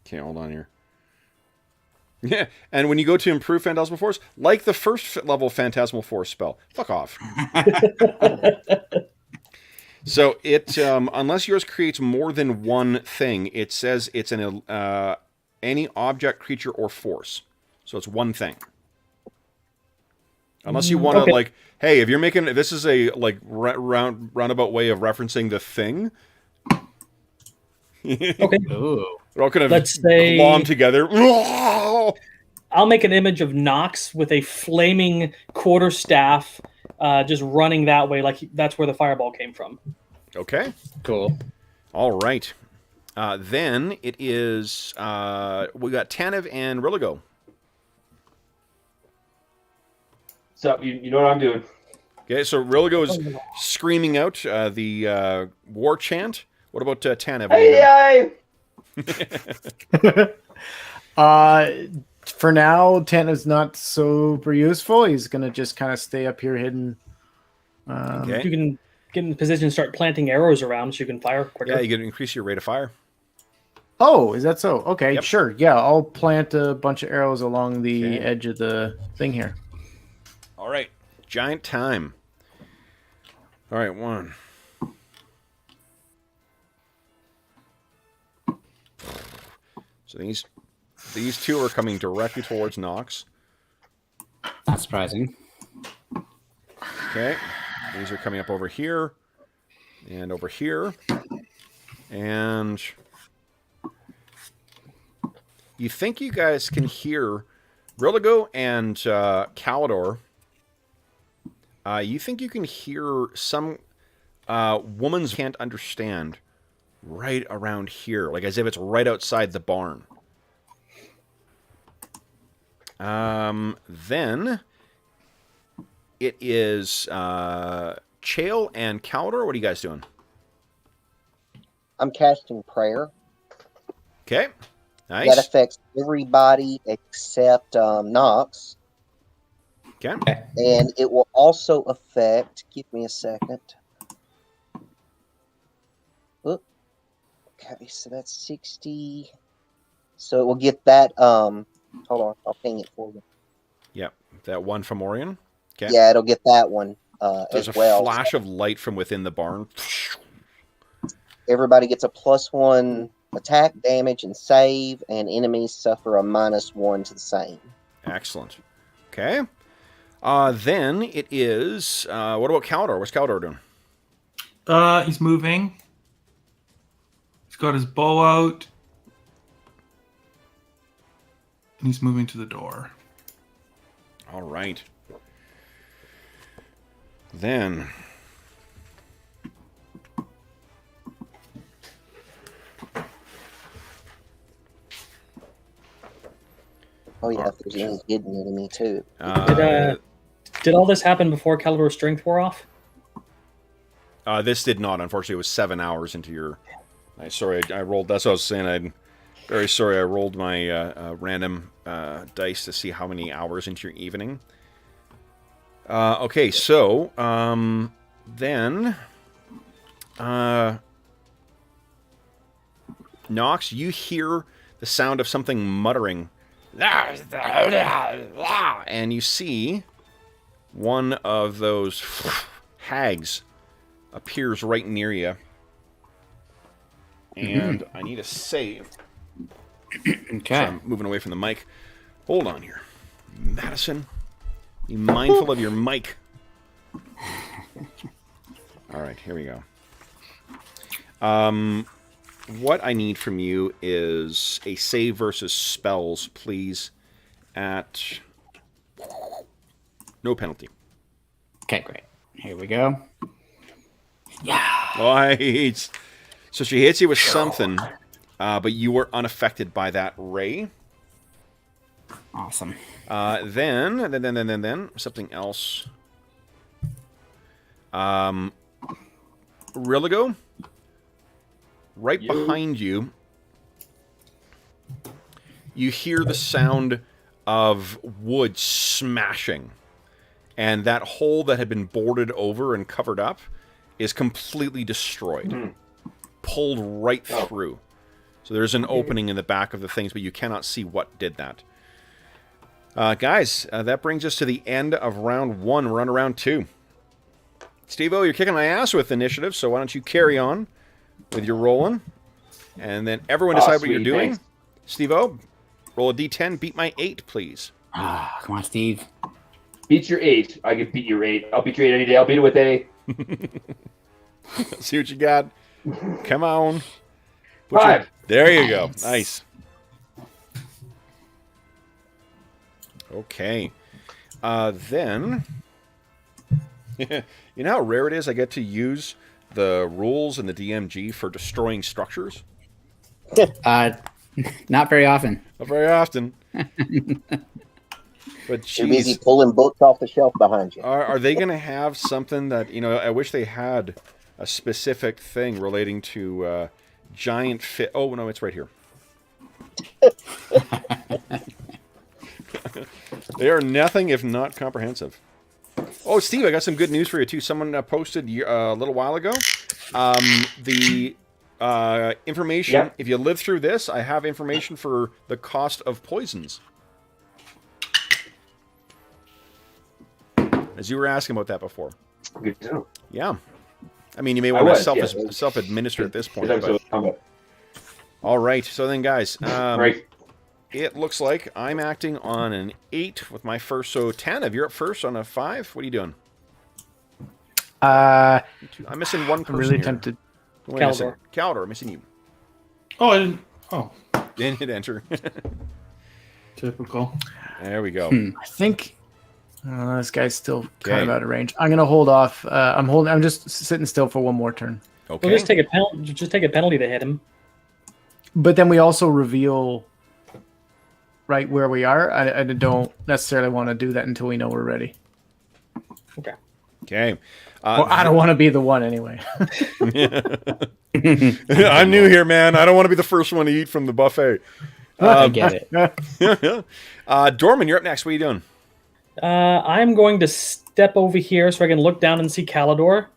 Okay, hold on here. Yeah, and when you go to improve Phantasmal Force, like the first level Phantasmal Force spell, fuck off. So it, unless yours creates more than one thing, it says it's an any object, creature, or force. So it's one thing. Unless you want to like, hey, if you're making this is a like roundabout way of referencing the thing. Okay. Ooh. They're all kind of Let's say- glom together. I'll make an image of Knox with a flaming quarterstaff just running that way, like that's where the fireball came from. Okay. Cool. All right. Then it is we got Tanev and Rilligo. So you know what I'm doing. Okay, so Rilligo is screaming out the war chant. What about Tanev? Hey! For now, Tanev's not super useful. He's gonna just kind of stay up here hidden. Okay. You can get in position and start planting arrows around so you can fire quicker. Yeah, you can increase your rate of fire. Oh, is that so? Okay, Yep. sure. Yeah, I'll plant a bunch of arrows along the edge of the thing here. All right. Giant time. All right, 1. So these 2 are coming directly towards Knox. Not surprising. Okay. These are coming up over here and over here. And you think you guys can hear Rilligo and Calidor. You think you can hear some woman's can't understand right around here, like as if it's right outside the barn. Then it is Chael and Caldor. What are you guys doing? I'm casting prayer. Okay. Nice. That affects everybody except Knox. Okay. And it will also affect. Give me a second. Oop. Okay, so that's 60. So it will get that. Hold on, I'll ping it for you. Yep. That one from Orion. Okay. Yeah, it'll get that one There's as a well. flash of light from within the barn. Everybody gets a +1 attack, damage, and save, and enemies suffer a -1 to the same. Excellent. Okay. Then it is. What about Caldor? What's Caldor doing? He's moving. He's got his bow out. And he's moving to the door. All right. Then. Oh yeah, if there's any hidden enemy too. Did all this happen before Calidor's strength wore off? This did not. Unfortunately, it was 7 hours into your. Sorry, I rolled. That's what I was saying. I'm very sorry. I rolled my random dice to see how many hours into your evening. Okay, so then, Knox, you hear the sound of something muttering, and you see one of those hags appears right near you. And I need a save. Okay. So I'm moving away from the mic. Hold on here. Madison, be mindful of your mic. All right, here we go. What I need from you is a save versus spells, please, at no penalty. Okay, great. Here we go. Nice. So she hits you with something, but you were unaffected by that ray. Awesome. Then something else. Rilligo, right behind you, you hear the sound of wood smashing, and that hole that had been boarded over and covered up is completely destroyed, pulled right through. So there's an opening in the back of the things, but you cannot see what did that. Guys, that brings us to the end of round 1. We're on to round 2. Steve-O, you're kicking my ass with initiative, so why don't you carry on with your rolling, and then everyone decide what you're doing. Thanks. Steve-O, roll a d10, beat my 8, please. Come on, Steve. Beat your 8. I can beat your 8. I'll beat your 8 any day. I'll beat it with a See what you got. Come on. 5. There you go. Nice. Okay. Then, you know how rare it is I get to use the rules in the DMG for destroying structures? Not very often. Not very often. But You're busy geez, pulling books off the shelf behind you. are they going to have something that, I wish they had a specific thing relating to giant fit. Oh, no, it's right here. They are nothing if not comprehensive. Oh, Steve, I got some good news for you, too. Someone posted a little while ago. The information, if you live through this, I have information for the cost of poisons. As you were asking about that before. Good to know. Yeah. I mean, you may want to yeah. self-administer at this point. Good episode But... of combat. All right. So then, guys, Right. it looks like I'm acting on an 8 with my first. So, Tanev, you're up first on a 5. What are you doing? I'm I'm missing one person really here. tempted. Wait a second. Caldor, I'm missing you. Oh, I didn't. Oh, Didn't hit enter. typical. There we go. I think this guy's still kind of out of range. I'm gonna hold off. I'm just sitting still for one more turn. Okay. We'll just take a penalty to hit him. But then we also reveal right where we are. I don't necessarily want to do that until we know we're ready. Okay. Well, I don't want to be the one anyway. I'm new here, man. I don't want to be the first one to eat from the buffet. I get it. Dorman, you're up next. What are you doing? I'm going to step over here so I can look down and see Calidor.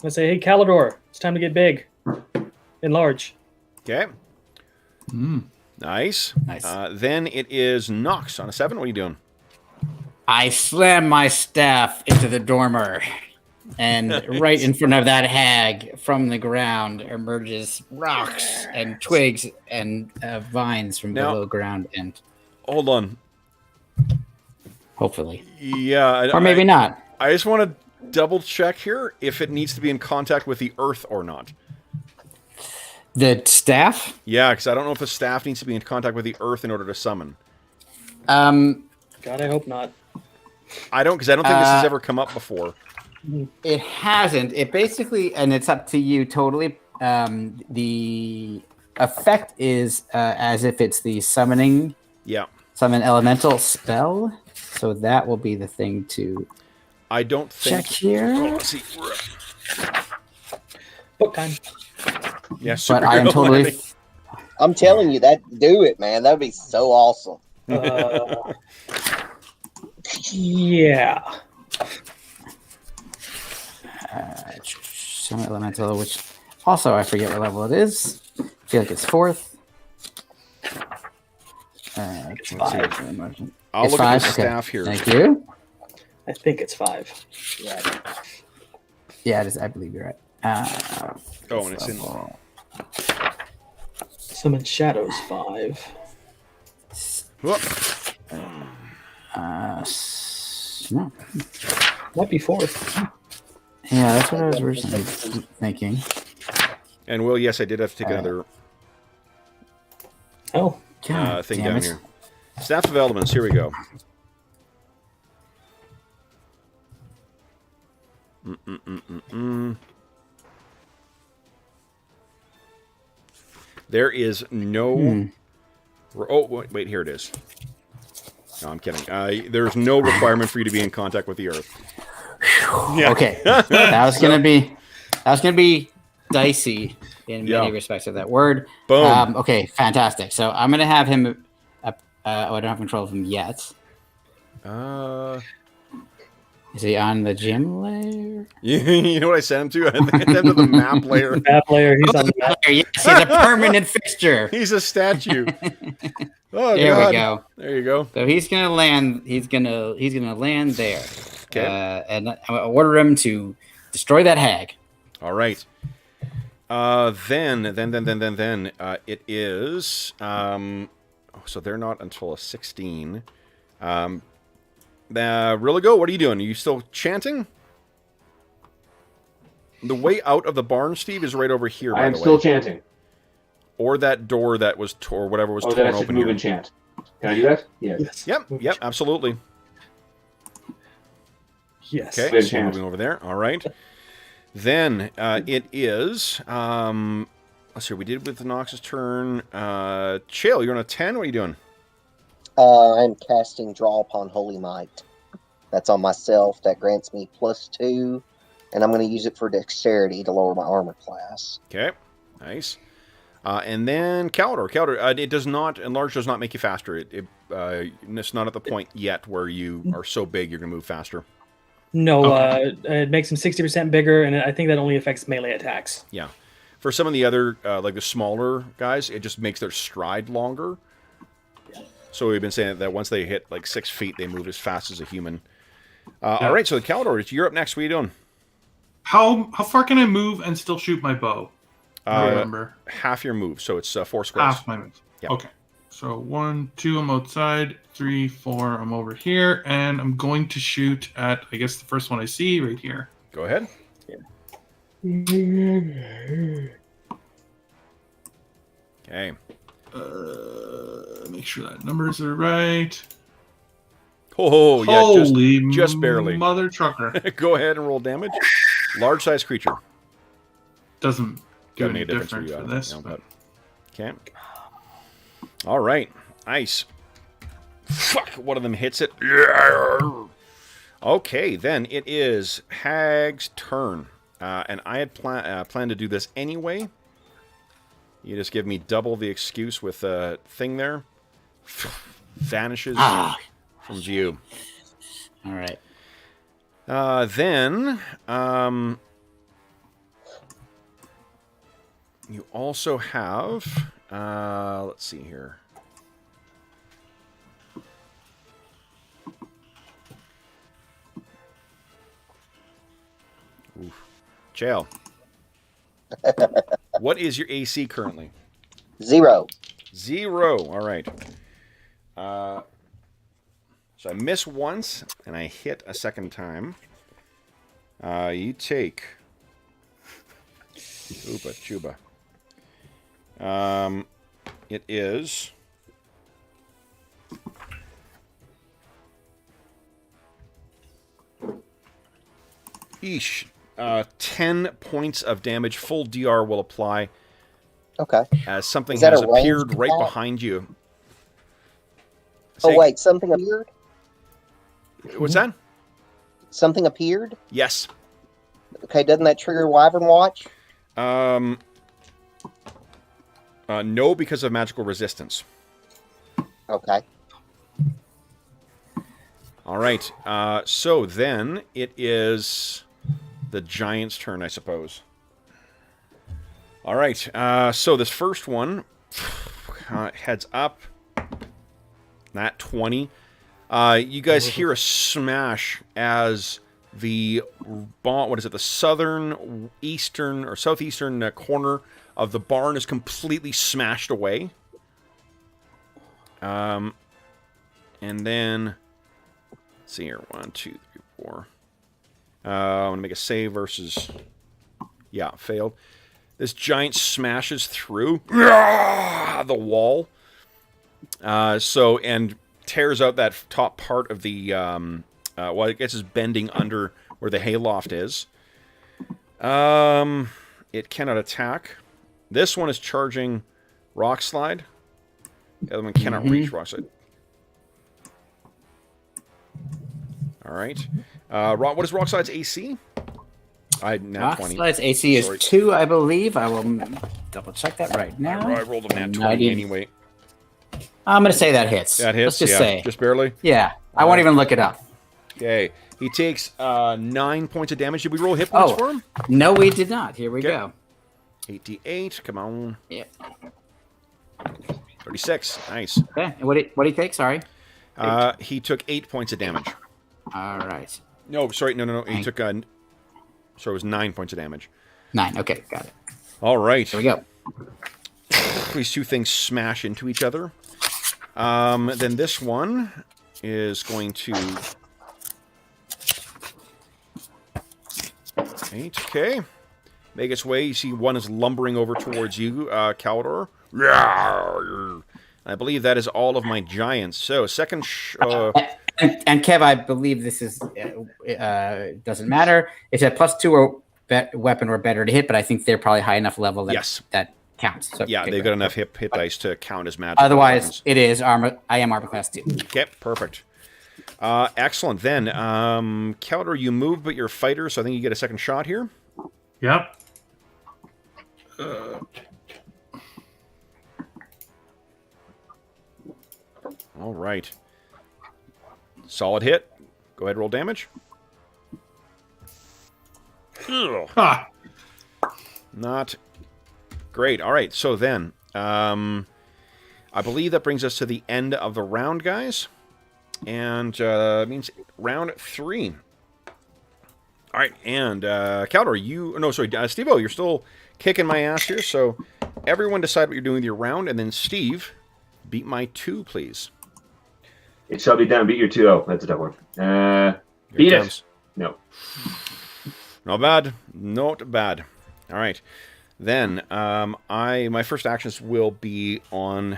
I say, hey, Calidor, it's time to get big. Enlarge. Okay. Nice. Nice. Then it is Knox on a 7. What are you doing? I slam my staff into the dormer, and right in front of that hag, from the ground emerges rocks and twigs and vines from Now- below ground, and Hold on. hopefully, Yeah. or maybe not. I just want to double check here if it needs to be in contact with the earth or not. The staff. Yeah, because I don't know if the staff needs to be in contact with the earth in order to summon. God, I hope not. I don't, because I don't think this has ever come up before. It hasn't. It basically, and it's up to you totally. The effect is as if it's the summon elemental spell. So that will be the thing to I don't think. check here. Oh, let's see. Book time. Yeah, But I am superhero totally. landing. I'm telling you, do it, man. That'd be so awesome. Yeah. Summon elemental, which also I forget what level it is. I feel like it's 4th. It's 5. I'll It's look at 5? the Okay. staff here. Thank you. I think it's 5. Yeah, it is. I believe you're right. Oh, and it's in. Summon Shadows 5. Whoop. No. Might be 4th. Yeah, that's what I was originally thinking. And Will, yes, I did have to take another Oh. God, thing damn down it. here. Staff of Elements, here we go. There is no... Oh, wait, here it is. No, I'm kidding. There's no requirement for you to be in contact with the Earth. Yeah. Okay, that was gonna be dicey in many respects of that word. Boom. Okay, fantastic. So I'm gonna have him. I don't have control of him yet. Is he on the gym layer? You know what I sent him to? I sent him to the map layer. Map layer, he's on the map. Yes, he's a permanent fixture. He's a statue. Oh, There God. we go. There you go. So he's gonna land. He's gonna land there. Okay. And I'm gonna order him to destroy that hag. All right. Then it is. So they're not until a 16. Rilligo, what are you doing? Are you still chanting? The way out of the barn, Steve, is right over here. I by am the still way. chanting. Or that door that was or whatever was Oh, torn then I should open move here. and chant. Can I do that? Yes. Yep, absolutely. Yes. Okay, Good so chant. moving over there. All right. Then it is. Let's see. We did with Knox's turn. Chael, you're on a 10. What are you doing? I'm casting Draw Upon Holy Might. That's on myself. That grants me +2, and I'm going to use it for dexterity to lower my armor class. Okay, nice. And then Calidor, it does not enlarge. Does not make you faster. It's not at the point yet where you are so big you're going to move faster. No, it makes him 60% bigger, and I think that only affects melee attacks. Yeah. For some of the other, like the smaller guys, it just makes their stride longer. So we've been saying that once they hit like 6 feet, they move as fast as a human. All right, so the Calidor, you're up next. What are you doing? How far can I move and still shoot my bow? I don't remember. Half your move, so it's 4 squares. Half my move. Yeah. Okay. So 1, 2, I'm outside. 3, 4, I'm over here. And I'm going to shoot at, I guess, the first one I see right here. Go ahead. Okay. Make sure that numbers are right. Oh, yeah, Holy just barely. Mother trucker. Go ahead and roll damage. Large size creature. Doesn't do Doesn't any make a difference difference for for you, this. no, but Okay. All right. Nice. Fuck! One of them hits it. Okay, then it is Hag's turn. And I had planned to do this anyway. You just give me double the excuse with a thing there. Vanishes from view. All right. Then, you also have, let's see here. Oof. Jail. What is your AC currently? 0. 0. All right. So I miss once, and I hit a second time. You take... Oopa chuba. It is... Eesh. 10 points of damage. Full DR will apply. Okay. As something Is that has a ranged appeared right attack? behind you. Oh, wait, something appeared? What's that? Something appeared? Yes. Okay, doesn't that trigger Wyvern Watch? No, because of magical resistance. Okay. All right. So then it is the giant's turn, I suppose. All right. So this first one heads up. Nat 20. You guys hear a smash as the the southern, eastern, or southeastern corner of the barn is completely smashed away. And then, let's see here, 1, 2, 3, 4. I'm gonna make a save versus, yeah, failed. This giant smashes through the wall. And tears out that top part of the, well, I guess is bending under where the hayloft is. It cannot attack. This one is charging Rock Slide. The other one cannot reach Rock Slide. All right. What is Rock Slide's AC? Rock 20. Slide's AC is 2, I believe. I will double check that right now. I rolled a nat 20 anyway. I'm going to say that hits. That hits, Let's just say. Just barely? Yeah. I won't even look it up. Okay. He takes 9 points of damage. Did we roll hit points for him? No, we did not. Here we go. 88. Come on. Yeah. 36. Nice. Okay. And what did he take? Sorry. He took 8 points of damage. All right. No, sorry. No. He took... so it was 9 points of damage. 9. Okay. Got it. All right. Here we go. These two things smash into each other. Then this one is going to... Okay. Make its way. You see one is lumbering over towards you, Caldor. I believe that is all of my giants. So, second... And Kev, I believe this is... doesn't matter. It's a +2 or weapon or better to hit, but I think they're probably high enough level that that counts. So, yeah, okay, they've got enough hit dice to count as magic. Otherwise, weapons. it is armor. I am armor class 2. Okay, perfect. Excellent. Then, Caldor, you move, but you're a fighter, so I think you get a second shot here. Yep. All right. Solid hit. Go ahead, roll damage. Ha! Not great. All right, so then, I believe that brings us to the end of the round, guys. And means round 3. All right, and Caldor, Steve-O, you're still kicking my ass here. So everyone decide what you're doing with your round, and then Steve, beat my 2, please. It shall be done. Beat your 2. Oh, that's a tough one. Beat it. No. Not bad. Not bad. All right. Then my first actions will be on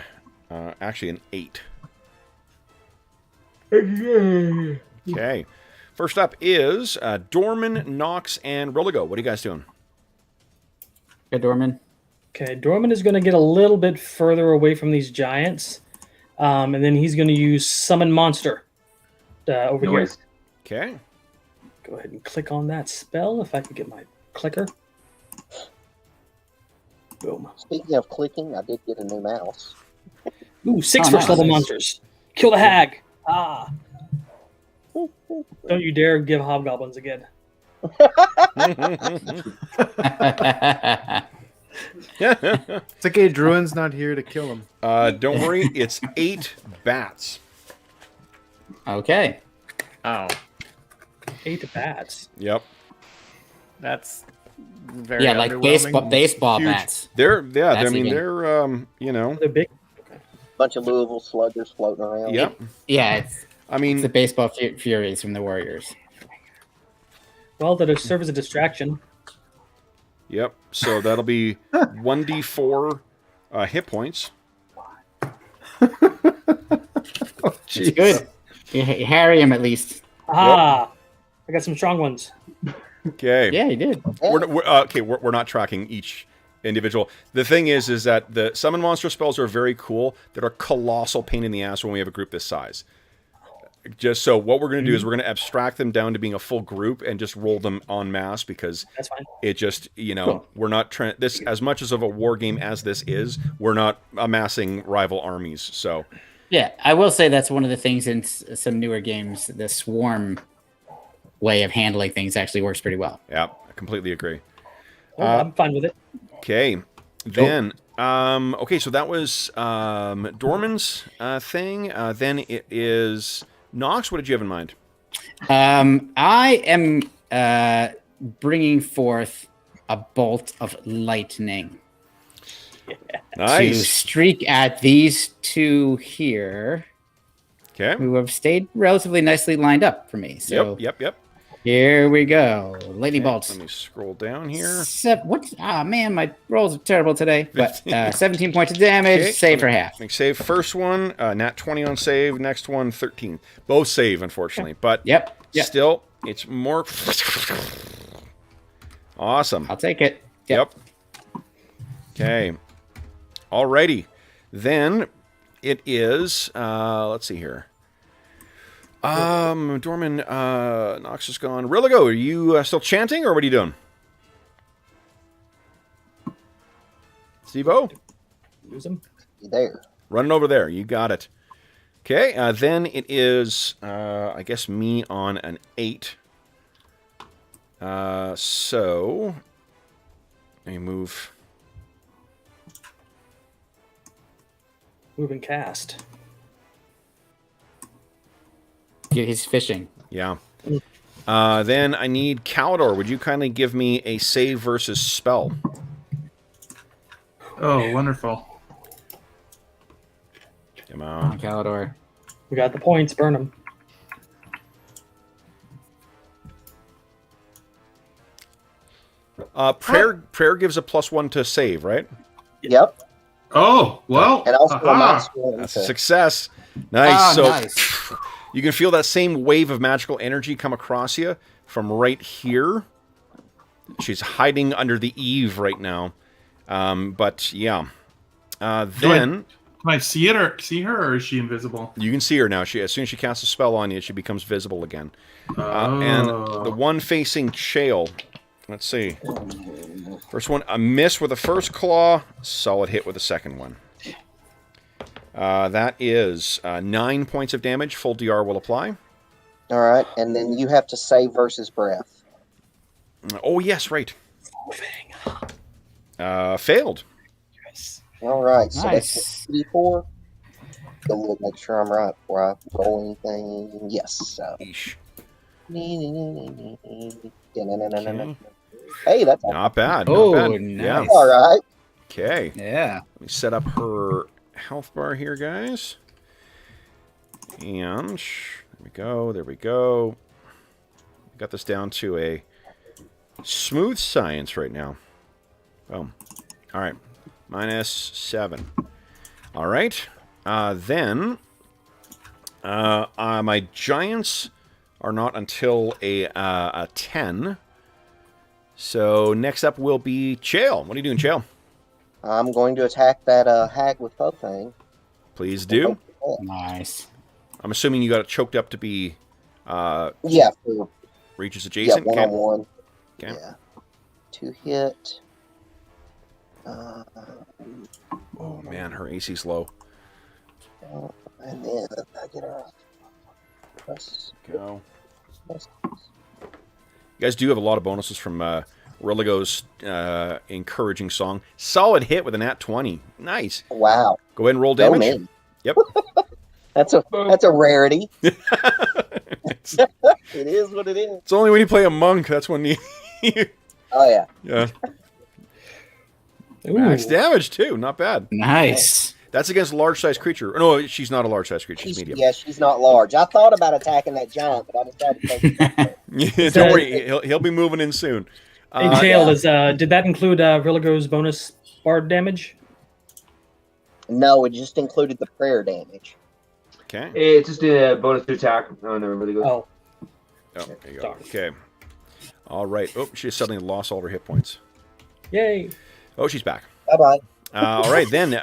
actually an 8. Okay. First up is Dorman, Knox, and Rolligo. What are you guys doing? Okay, Dorman. Okay, Dorman is going to get a little bit further away from these giants. And then he's going to use Summon Monster over here. Noise. Okay. Go ahead and click on that spell if I can get my clicker. Boom. Speaking of clicking, I did get a new mouse. Ooh, 6 Oh, first level nice. monsters. Kill the hag. Ah. Don't you dare give hobgoblins again. It's okay, Druin's not here to kill him. Don't worry, it's 8 bats. Okay. Oh, 8 bats. Yep. that's very Yeah, like underwhelming. baseball Huge. bats. They're That's I mean even- they're you know, They're big. Bunch of Louisville sluggers floating around. yep. Yeah, it's I the mean, baseball furies from the Warriors. Well, that'll serve as a distraction. yep. So that'll be 1d4 hit points. It's good. You harry him at least. Ah. I got some strong ones. Okay. Yeah, he did. We're not tracking each individual. The thing is that the summon monster spells are very cool. That are colossal pain in the ass when we have a group this size. Just so what we're going to do is we're going to abstract them down to being a full group and just roll them en masse because That's fine. it just, Cool. we're not trying this as much as of a war game as this is. We're not amassing rival armies. So Yeah, I will say that's one of the things in some newer games. The swarm way of handling things actually works pretty well. yeah, I completely agree. Oh, I'm fine with it. Okay, then okay, so that was Dorman's thing. Then it is Knox. What did you have in mind? I am bringing forth a bolt of lightning to Nice. streak at these two here, Okay. who have stayed relatively nicely lined up for me. So Yep. here we go, lightning bolts. Let me scroll down here. What? Ah, man, my rolls are terrible today. But 17 points of damage, Okay. save for half. Make save. First one, nat 20 on save. Next one, 13. Both save, unfortunately. But Yep. still, it's more. Awesome. I'll take it. Yep. Okay. Alrighty. Then it is. Let's see here. Dorman, Knox is gone. Rilligo, are you still chanting, or what are you doing? Steve-O? Use them. There. Running over there. You got it. Okay, then it is, I guess, me on an 8. So, let me move. Move and cast. He's fishing. Yeah. Then I need Calidor. Would you kindly give me a save versus spell? Oh, wonderful. Come on. Calidor. We got the points. Burn them. Prayer gives a +1 to save, right? Yep. Oh, well. And also a aha. minus one. That's a to- success. Nice. Ah, So nice. you can feel that same wave of magical energy come across you from right here. She's hiding under the eave right now. But yeah. Then Can I see it or see her, or is she invisible? you can see her now. As soon as she casts a spell on you, she becomes visible again. Oh. And the one facing Chael. Let's see. First one, a miss with the first claw. Solid hit with the second one. That is 9 points of damage. Full DR will apply. All right, and then you have to save versus breath. Oh, yes, right. Failed. All right, so Nice. that's 3d4. Go look, make sure I'm right before I roll anything. Yes. So. Eesh. Okay. Hey, that's Not bad. Oh, Not bad. nice. Yeah. all right. Okay. Yeah. Let me set up her health bar here, guys. And there we go. There we go. Got this down to a smooth science right now. Boom. All right. -7. All right. Then my giants are not until a 10. So next up will be Chael. What are you doing, Chael? I'm going to attack that hag with bow thing. Please do. Nice. I'm assuming you got it choked up to be Yeah, for reaches adjacent. one on one. Okay. Yeah, 2 hit. Oh man, her AC's low. And then I get a plus. Go. You guys do have a lot of bonuses from Religo's encouraging song. Solid hit with a nat 20. Nice. Wow. Go ahead and roll Go damage. me. Yep. That's a rarity. It is what it is. It's only when you play a monk that's when you. Oh yeah. Yeah. Ooh. Max damage too. Not bad. Nice. That's against a large-sized creature. No, she's not a large-sized creature. She's medium. Yeah, she's not large. I thought about attacking that giant, but I decided to take Yeah, don't worry. He'll be moving in soon. Hey, Jail, did that include Religo's bonus bard damage? No, it just included the prayer damage. Okay. It's just a bonus to attack. Oh, no, really good. Oh, Oh, there you go. Darn. Okay. All right. Oh, she suddenly lost all her hit points. yay. Oh, she's back. Bye-bye. All right, then.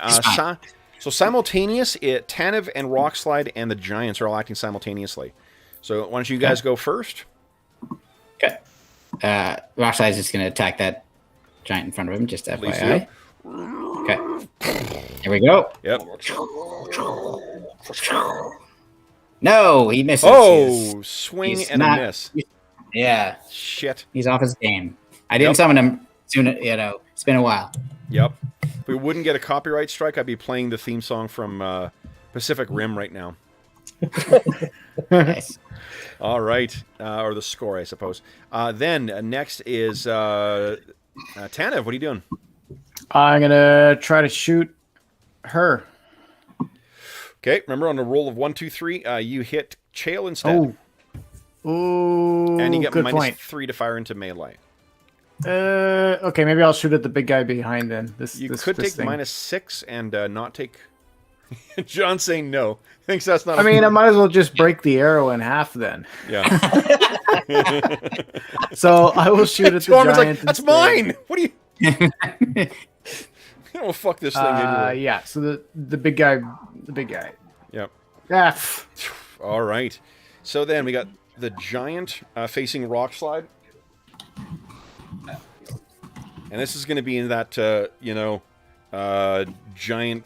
So simultaneous, Tanev and Rockslide and the Giants are all acting simultaneously. So why don't you guys go first? Okay. Rockslide's just going to attack that giant in front of him, just Please FYI. Okay. Here we go. Yep. No, he misses. Oh, swing he's and not- a miss. Yeah, Shit. he's off his game. I didn't summon him soon. It's been a while. Yep. If we wouldn't get a copyright strike, I'd be playing the theme song from Pacific Rim right now. Nice. All right. Or the score, I suppose. Then next is Tanev. What are you doing? I'm gonna try to shoot her. Okay. Remember, on a roll of 1, 2, 3, you hit Chael instead. Ooh, And you get good minus point. 3 to fire into melee. Okay, maybe I'll shoot at the big guy behind then. You could take thing. minus 6 and not take... John's saying no. Thinks that's not... I mean, I might as well just break the arrow in half then. Yeah. So I will shoot at the Tormund's like, giant. that's instead. mine! What are you... Oh, fuck this thing anyway. Yeah, so the big guy. Yep. Ah, All right. So then we got the giant facing Rockslide. And this is going to be in that, giant,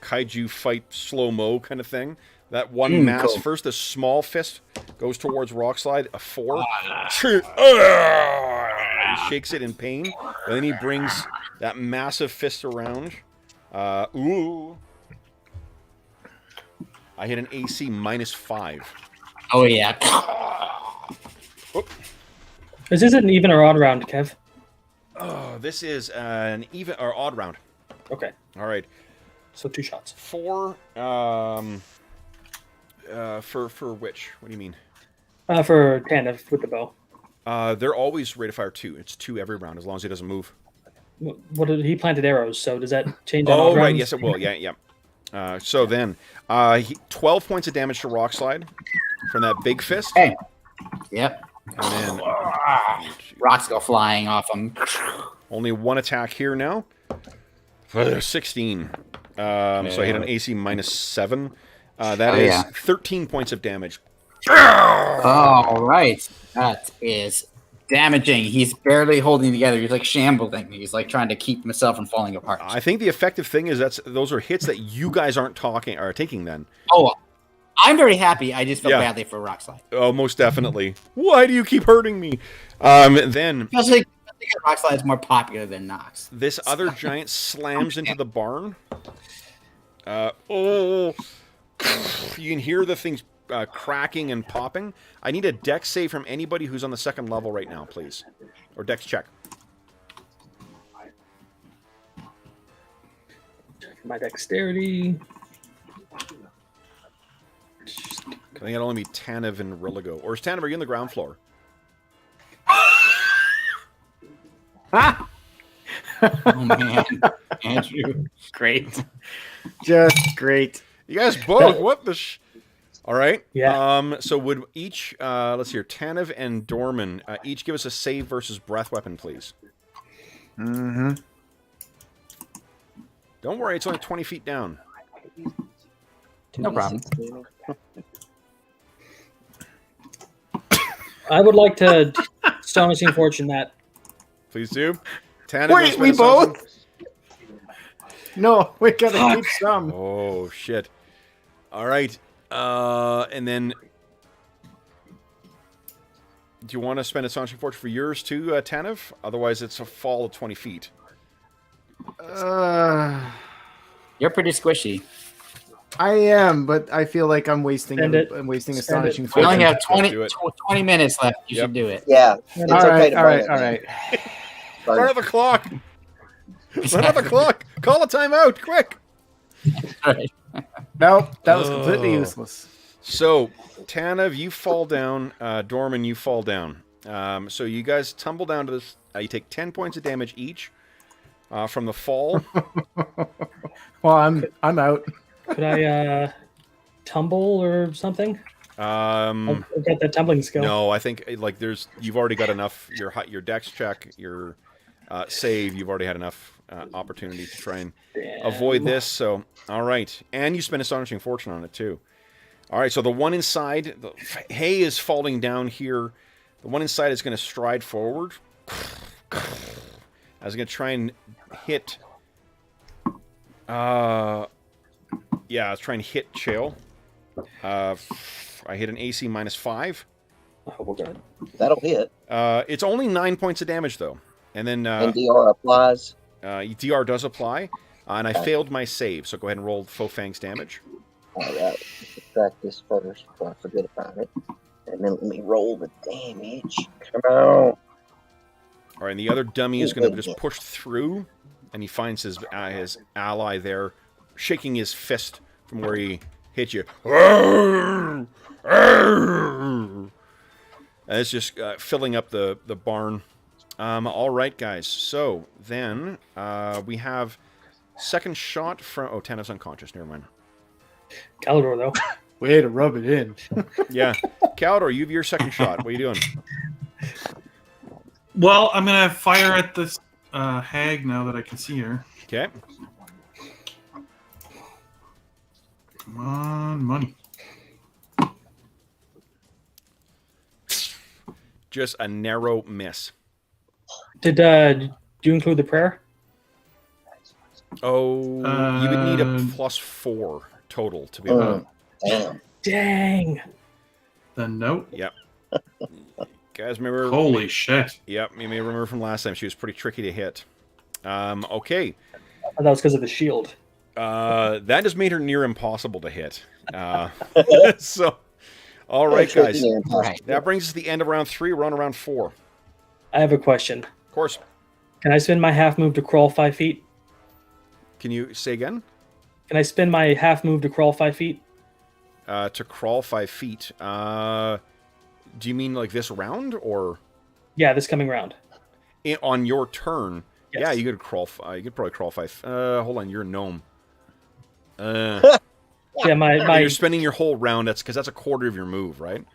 kaiju fight slow-mo kind of thing. That one mass. Cool. First, the small fist goes towards Rockslide, a 4. He shakes it in pain. And then he brings that massive fist around. Ooh. I hit an AC minus 5. Oh, yeah. Is this an even or odd round, Kev? Oh, this is an even or odd round. Okay, All right. so 2 shots. 4 for which? What do you mean? For Tanev with the bow. They're always rate of fire 2. It's 2 every round as long as he doesn't move. What did he planted arrows? So does that change? on Oh, odd right. rounds? Yes, it will. Yeah. So then, 12 points of damage to Rockslide from that big fist. Hey. Yep. And then Rocks go flying off him. only 1 attack here now. 16. So I hit an AC minus 7. That is 13 points of damage. All right. That is damaging. He's barely holding together. He's like shambling. He's like trying to keep himself from falling apart. I think the effective thing is those are hits that you guys aren't taking then. Oh, I'm very happy. I just felt Yeah. badly for Rockslide. Oh, most definitely. Why do you keep hurting me? Then Especially because Rockslide is more popular than Knox. this other giant slams into the barn. You can hear the things cracking and popping. I need a dex save from anybody who's on the 2nd level right now, please. Or dex check. My dexterity. I think it'll only be Tanev and Religo. Or is Tanev, are you on the ground floor? ah, Oh, man. Andrew. great, just great. You guys both, what the All right. Yeah. So would each, let's see here, Tanev and Dorman, each give us a save versus breath weapon, please. Mm-hmm. Don't worry, it's only 20 feet down. No problem. 2d6 damage. I would like to astonishing fortune that. Please do. Tana, Wait, we both? No, we gotta keep some. Oh shit! All right, and then do you want to spend astonishing fortune for yours too, Tanev? Otherwise, it's a fall of 20 feet. You're pretty squishy. I am, but I feel like I'm wasting Spend it. I'm wasting Spend astonishing it. We only fortune. have 20, do it. 20 minutes left. You Yep. should do it. Yeah. It's All okay right, to all burn right, it all now. right. Burn Run it. out the clock. Run out the clock. Call a timeout, quick. Right. Nope, that was completely Oh. useless. So, Tanev, you fall down. Dorman, you fall down. So you guys tumble down to this. You take 10 points of damage each from the fall. Well, I'm out. Could I tumble or something? I've got that tumbling skill. No, I think like you've already got enough. Your dex check, your save, you've already had enough opportunity to try and avoid this. So, all right, and you spend astonishing fortune on it too. All right, so the one inside, the hay is falling down here. The one inside is going to stride forward. I was going to try and hit. Yeah, I was trying to hit Chael. I hit an AC -5. Oh, God. That'll hit. It's only 9 points of damage though, and then And DR applies. DR does apply, and I failed my save. So go ahead and roll Faux Fang's damage. All right. Subtract this first before I forget about it. And then let me roll the damage. Come on. All right, and the other dummy is going to just push through, and he finds his ally there, shaking his fist from where he hit you. And it's just filling up the barn. All right, guys. So then we have second shot from. Oh, Tanev's unconscious. Never mind. Calidor, though. Way to rub it in. Yeah, Calidor, you have your second shot. What are you doing? Well, I'm gonna fire at this hag now that I can see her. Okay. Come on, money. Just a narrow miss. Did you include the prayer? Oh, you would need a Um, +4 total to be able to. Damn. Dang. Then nope. Yep. Guys, remember? Holy shit. Yep, you may remember from last time she was pretty tricky to hit. Okay. Oh, that was because of the shield. That just made her near impossible to hit. So, all right, guys. Right. That brings us to the end of round 3. We're on round 4. I have a question. Of course. Can I spend my half move to crawl 5 feet? Can you say again? Can I spend my half move to crawl 5 feet? To crawl 5 feet. Do you mean like this round or Yeah, this coming round. on your turn? Yes. Yeah, you could crawl. You could probably crawl 5. Hold on, you're a gnome. Yeah, my You're spending your whole round. That's because that's a quarter of your move, right?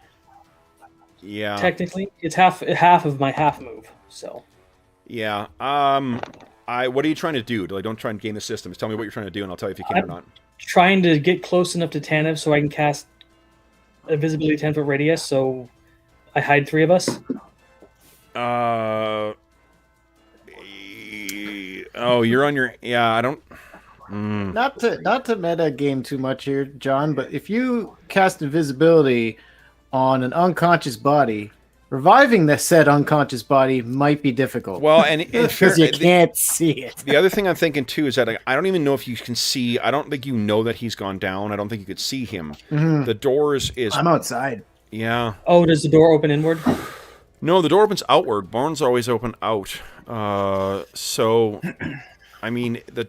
Yeah. technically it's half of my half move. So Yeah. What are you trying to do? Like, don't try and game the system. Just tell me what you're trying to do, and I'll tell you if you can or not. trying to get close enough to Tanev so I can cast a visibility 10-foot radius. So I hide 3 of us. Oh, you're on your. Yeah, I don't. Not to meta game too much here, John, but if you cast invisibility on an unconscious body, reviving the said unconscious body might be difficult. Well, and in fair, because you can't see it. the other thing I'm thinking too is that I don't even know if you can see. I don't think you know that he's gone down. I don't think you could see him. Mhm. The doors is. I'm outside. Yeah. Oh, does the door open inward? No, the door opens outward. Barns always open out. So, I mean the.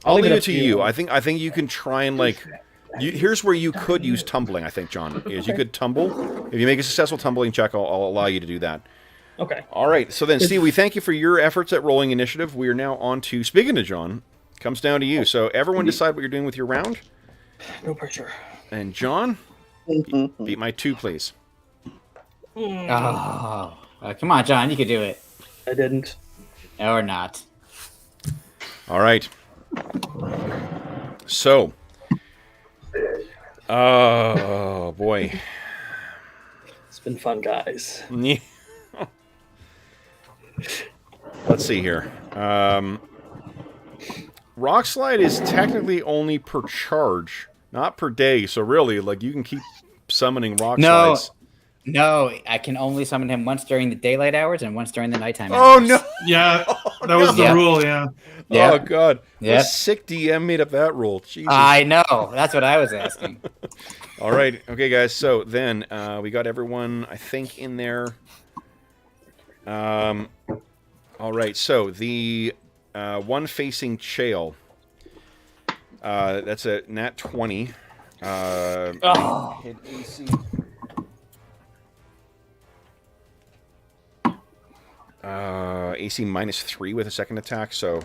I'll leave it to you. I think you can try and like. Here's where you could use tumbling. I think, John, is you could tumble. If you make a successful tumbling check, I'll allow you to do that. Okay. All right. So then, Steve, we thank you for your efforts at rolling initiative. We are now on to speaking to John. Comes down to you. So everyone decide what you're doing with your round. No pressure. And John, beat my 2, please. Oh, come on, John. You could do it. I didn't. Or not. All right. So, oh boy, It's been fun, guys. yeah. Let's see here. Rock Slide is technically only per charge, not per day. So really, like, you can keep summoning Rock Slides. No, I can only summon him once during the daylight hours and once during the nighttime Oh hours. no! Yeah, that was the rule. Yeah. Yeah. Oh god! Yeah. What a sick DM made up that rule. Jesus. I know. That's what I was asking. All right, okay, guys. So then we got everyone, I think, in there. All right. So the one facing Chael. That's a nat 20. Hit AC. AC -3 with a second attack, so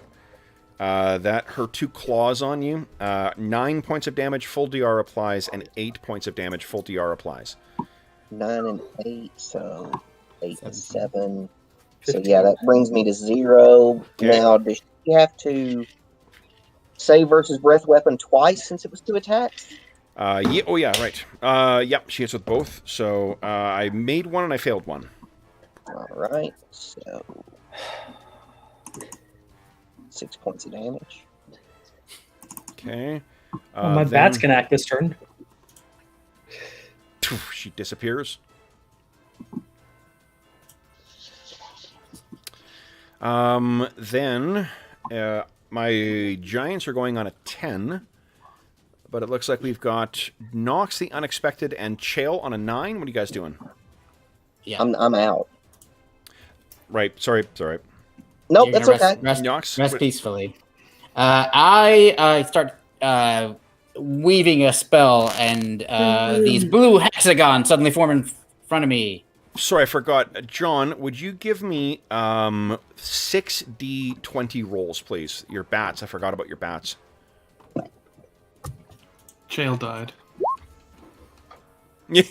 that her 2 claws on you. 9 points of damage, full DR applies, and 8 points of damage, full DR applies. 9 and 8, so 8 and 7. So yeah, that brings me to 0. Okay. Now, does she have to save versus breath weapon twice since it was 2 attacks? Yeah. Oh yeah, right. Yep. She hits with both. So I made one and I failed one. All right, so 6 points of damage. Okay. My bats can act this turn. She disappears. Then my giants are going on a 10, but it looks like we've got Knox the Unexpected and Chael on a 9. What are you guys doing? Yeah. I'm out. Right. Sorry. Sorry. Nope, You're that's gonna okay. Knox. Rest peacefully. I start weaving a spell, and these blue hexagons suddenly form in front of me. Sorry, I forgot. John, would you give me 6d20 rolls, please? Your bats. I forgot about your bats. Chael died. Yeah,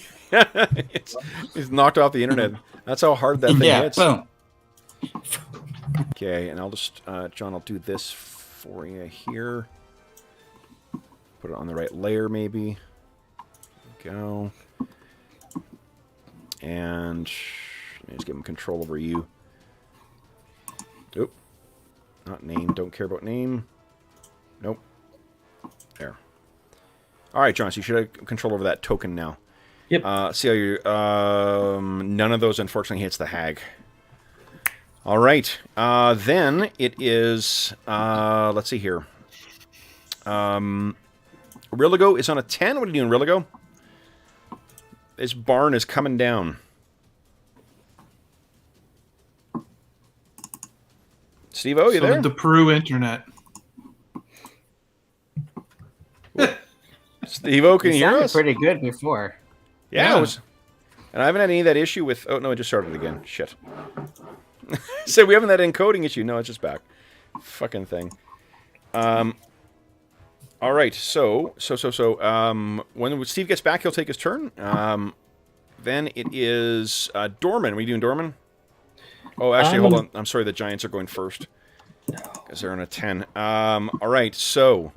he's knocked off the internet. That's how hard that thing hits. Boom. Okay, and I'll just, John, I'll do this for you here. Put it on the right layer, maybe. There we go. And let me just give him control over you. Oop. Not name. Don't care about name. Nope. There. All right, John, so you should have control over that token now. Yep. See how you... none of those, unfortunately, hits the hag. All right. Then it is... let's see here. Rilligo is on a 10. What are you doing, Rilligo? This barn is coming down. Steve-O, you there? The Peru internet. Steve-O, can It you hear sounded us? pretty good before. Yeah. Yeah. It was, and I haven't had any of that issue with... Oh, no, it just started again. Shit. So we haven't had an encoding issue. No, it's just back. Fucking thing. All right, so, when Steve gets back, he'll take his turn. Then it is Dorman. Are we doing Dorman? Oh, actually, hold on. I'm sorry, the Giants are going first. Because they're on a 10. All right, so...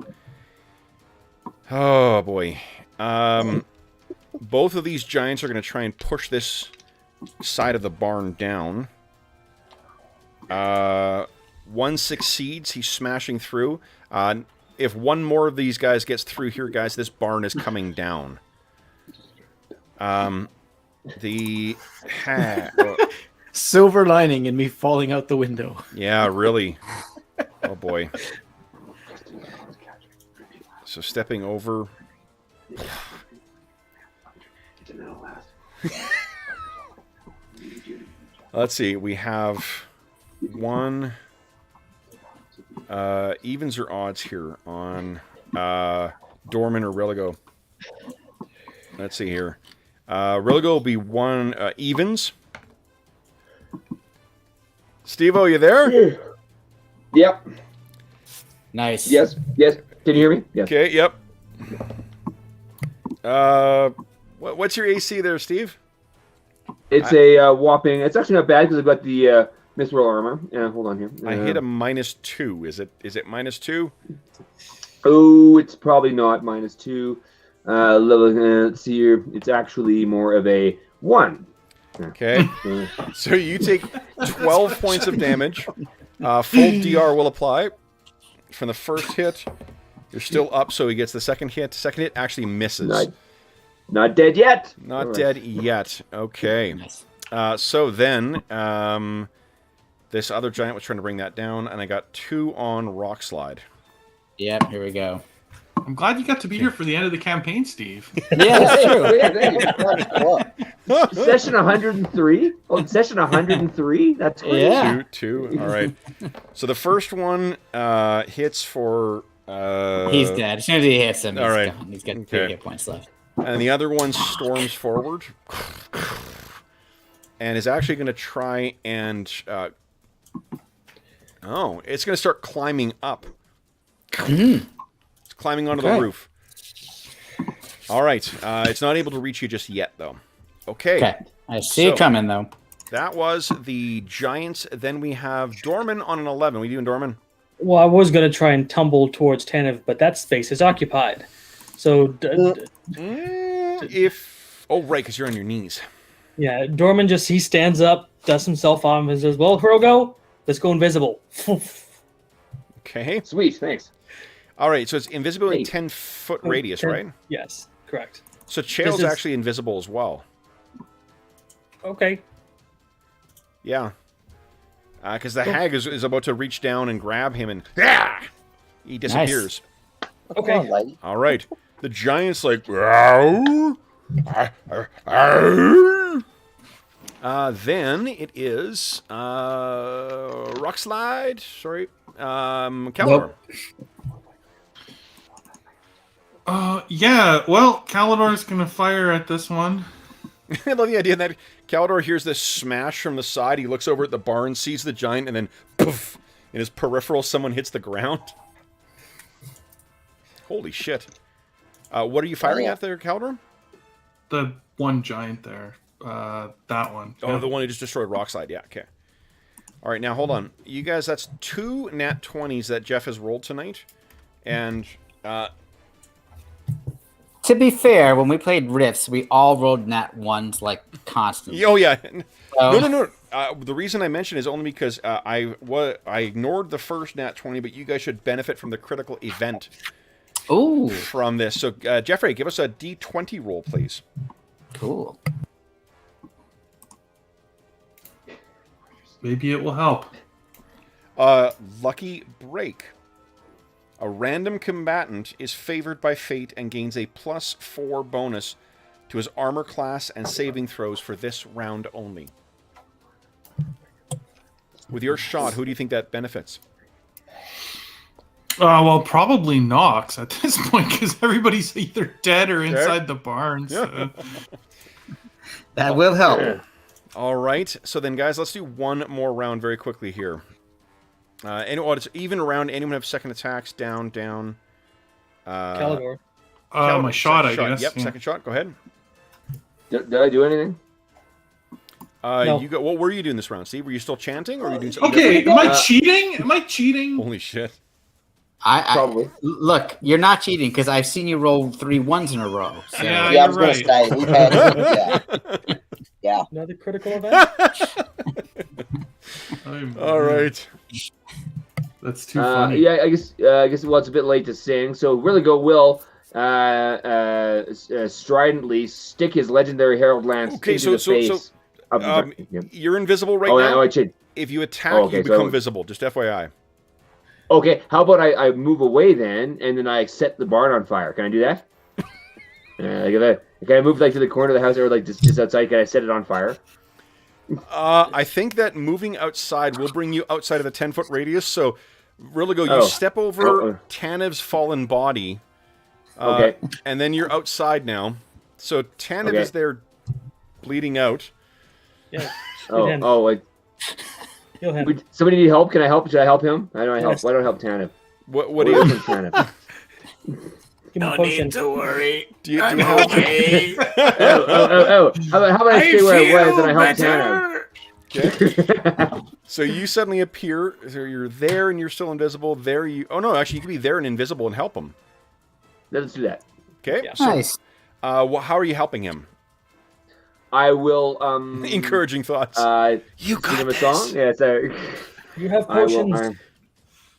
Oh, boy. Both of these Giants are going to try and push this side of the barn down. One succeeds. He's smashing through. If one more of these guys gets through here, guys, this barn is coming down. Silver lining in me falling out the window. Yeah, really. Oh, boy. So stepping over. Let's see. We have one... evens or odds here on Dorman or Rilligo. Let's see here. Rilligo will be one evens. Steve-O, you there? Yep. Nice. Yes. Yes. Can you hear me? Yes. Okay, yep. What's your AC there, Steve? It's a whopping. It's actually not bad because I've got the Misroll armor. Yeah, hold on here. I hit a -2. Is it -2? Oh, it's probably not -2. Let's see here. It's actually more of a 1. Okay. So you take 12 points of damage. Full DR will apply from the first hit. You're still up, so he gets the second hit. Second hit actually misses. Not dead yet. Not dead yet. Okay. So then, this other giant was trying to bring that down, and I got 2 on Rock Slide. Yep, here we go. I'm glad you got to be here for the end of the campaign, Steve. Yeah, that's true. Yeah, session 103? Oh, it's session 103? That's great. Yeah. Two. All right. So the first one hits for... He's dead. As soon as he hits him, all he's right. gone. He's got 3 Okay. hit points left. And the other one storms forward. And is actually going to try and... it's going to start climbing up. It's climbing onto the roof. All right. It's not able to reach you just yet, though. Okay. I see it coming, though. That was the Giants. Then we have Dorman on an 11. What are you doing, Dorman? Well, I was going to try and tumble towards Tanev, but that space is occupied. So, Oh, right, because you're on your knees. yeah, Dorman he stands up, dusts himself off, and says, well, Hrogo, let's go invisible. Okay. Sweet, thanks. All right, so it's invisible in 10-foot radius, right? Yes, correct. So Chael's is- actually invisible as well. Okay. Yeah. Because the hag is about to reach down and grab him, and he disappears. Okay. Come on, lady. All right. The giant's like, "Row." Then it is Rock Slide. Sorry. Calor. Yeah, well, Kalidor's gonna fire at this one. I love the idea that Calidor hears this smash from the side. He looks over at the barn, sees the giant, and then poof, in his peripheral, someone hits the ground. Holy shit. What are you firing at there, Calidor? The one giant there. That one. Oh, the one who just destroyed Rockslide. Yeah, okay. All right, now hold on. You guys, that's 2 nat 20s that Jeff has rolled tonight. And To be fair, when we played Rifts, we all rolled nat 1s like constantly. oh yeah, So- no. The reason I mentioned is only because I ignored the first nat 20, but you guys should benefit from the critical event Ooh, from this. So Jeffrey, give us a D20 roll, please. cool. Maybe it will help. Lucky break. A random combatant is favored by fate and gains a +4 bonus to his armor class and saving throws for this round only. With your shot, who do you think that benefits? Well, probably Knox at this point because everybody's either dead or inside the barn. So. That will help. All right. So then, guys, let's do one more round very quickly here. It's even round. Anyone have second attacks? Down. Calidor. My shot, I guess. Yep, yeah. second shot. Go ahead. Did I do anything? No. You go. What were you doing this round, Steve? Were you still chanting, or were you doing something Okay, different? am I cheating? Am I cheating? Holy shit! Probably. Look, you're not cheating because I've seen you roll 3 1s in a row. So. Yeah. Yeah, I was you're going to say, we've had yeah. Another critical event? All right. That's too funny. Yeah, I guess. Well, it's a bit late to sing. So really, will stridently stick his legendary herald lance Okay, into the face. You're You're invisible right now. I changed. If you attack, Oh, okay, you become so- visible. Just FYI. Okay, how about I move away then, and then I set the barn on fire? Can I do that? Can I move to the corner of the house, or just outside? Can I set it on fire? I think that moving outside will bring you outside of the 10-foot radius. So, Rilligo, you step over Tanev's fallen body. Okay. And then you're outside now. So Tanev is there bleeding out. Yeah. Like Heal him. somebody need help? Can I help? Should I help him? How do I help? Yes. Why don't I help Tanev? What do you Tanev? Give him a potion. worry. do you have? Okay. How about I stay where I was and I help Tanev? Okay. So you suddenly appear. So you're there and you're still invisible. There you. Oh no, actually, you can be there and invisible and help him. Let's do that. Okay. Yeah. So, Nice. how are you helping him? I will. Encouraging thoughts. You got sing him a this. song. Yeah, sorry. You have I will. potions.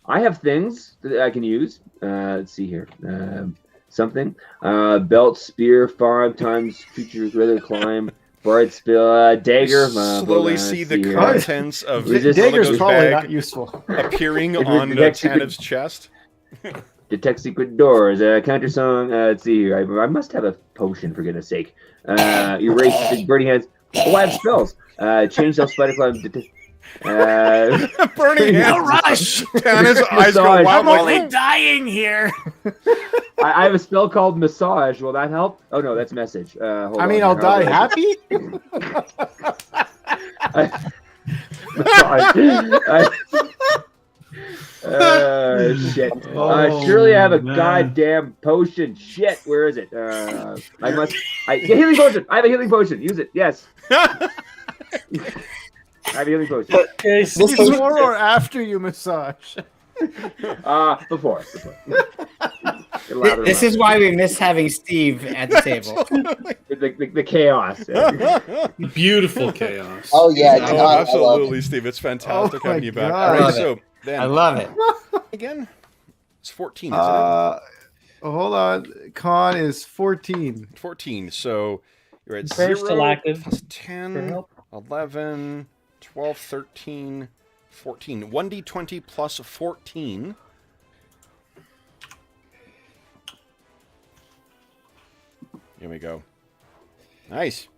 I have things that I can use. Let's see here. Something. Belt, spear, 5 times creature, weather, climb, bard, spill, dagger. Slowly see the here. contents of Resist- Dagger's Oligo's probably bag not useful. appearing If on it detects secret- Tanev's chest. Detect secret doors. Counter song. Let's see here. I must have a potion for goodness sake. Erase the burning hands. Oh, I have spells. Change self spider climb. Burning hands. rush! Tanev's eyes go Massage. wild. I'm only dying here. I have a spell called massage. Will that help? Oh no, that's message. Hold I mean, on. I'll die happy. Shit. Oh, Surely I have a man. goddamn potion. Shit, where is it? Healing potion. I have a healing potion. Use it. Yes. I have a healing potion. Okay, so Before or after you massage? Before. This is why we miss having Steve at the table. the chaos. Beautiful chaos. Oh yeah, Yeah. Oh, God, I love absolutely, it. Steve. It's fantastic Oh, having my you back. God. All right, Love so then I love it. again, it's 14, isn't Hold on. Con is 14. it? 14. So you're at Prayer 0 still active. plus For 10, help. 11, 12, 13, 14. 1d20 plus 14. Here we go. Nice.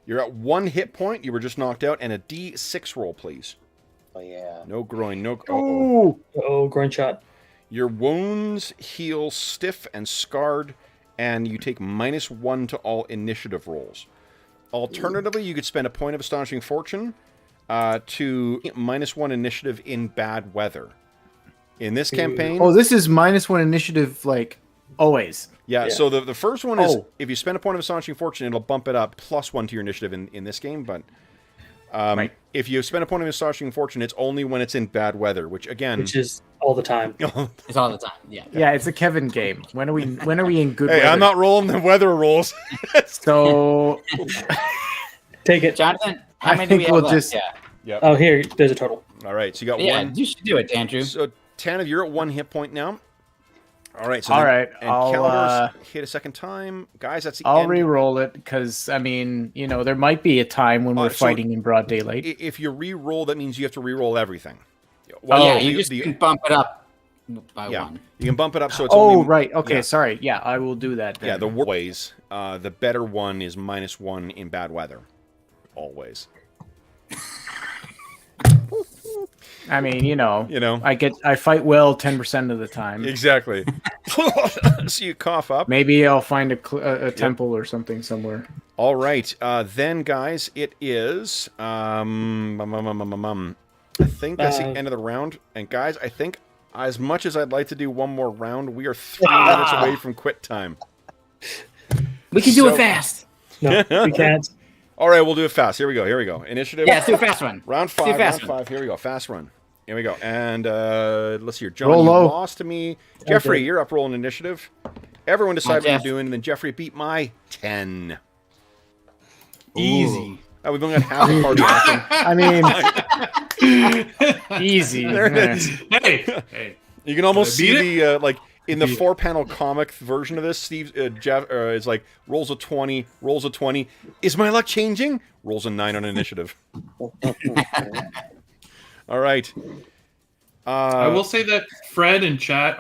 You're at 1 hit point. You were just knocked out. And a d6 roll, please. Oh yeah. No groin. No. Uh-oh. Oh, groin shot. Your wounds heal stiff and scarred, and you take -1 to all initiative rolls. Alternatively, you could spend a point of Astonishing Fortune to -1 initiative in bad weather. In this campaign, Oh, this is -1 initiative, like always. yeah, so the first one is, Oh. if you spend a point of Astonishing Fortune, it'll bump it up +1 to your initiative in this game, but Right. if you spend a point of Astonishing Fortune, it's only when it's in bad weather, which again... Which is all the time. It's all the time. Yeah. Yeah, it's a Kevin game. When are we in good Hey, weather? I'm not rolling the weather rolls. So Take it. Jonathan, how I many do think we have we'll left? just- Yeah. Yep. Oh, here, there's a total. All right, so you got Yeah, one. you should do it, Andrew. So, Tanev, you're at 1 hit point now. All right. So All then- right, And I'll, Calidor's hit a second time. Guys, that's the I'll end. re-roll it because I mean, there might be a time when we're so- fighting in broad daylight. If you re-roll, that means you have to re-roll everything. Yeah, you just can bump it up by yeah, one. you can bump it up so it's Oh, only... right. Okay, yeah. sorry. Yeah, I will do that. Then. Yeah, the ways. The better one is -1 in bad weather. Always. I mean, you know, You know. I fight well 10% of the time. Exactly. So you cough up. Maybe I'll find a temple or something somewhere. All right. Then, guys, it is... I think that's the end of the round. And, guys, I think as much as I'd like to do one more round, we are 3 minutes away from quit time. We can do So- it fast. No, we can't. All right, we'll do it fast. Here we go. Initiative. Yeah, let's do a fast one. Round do a 5. fast Round one. 5. Here we go. Fast run. Here we go. And let's see here. John, Roll you low. lost to me. Jeffrey, you're up rolling initiative. Everyone decide what you're Jeff. doing, and then Jeffrey beat my 10. Easy. Oh, we've only got half the party action. I mean, easy. There it is. Hey. You can almost Did I beat see the like in the Beat it. 4-panel comic version of this. Steve Jeff is like rolls a 20, rolls a 20. Is my luck changing? Rolls a 9 on initiative. All right. I will say that Fred in chat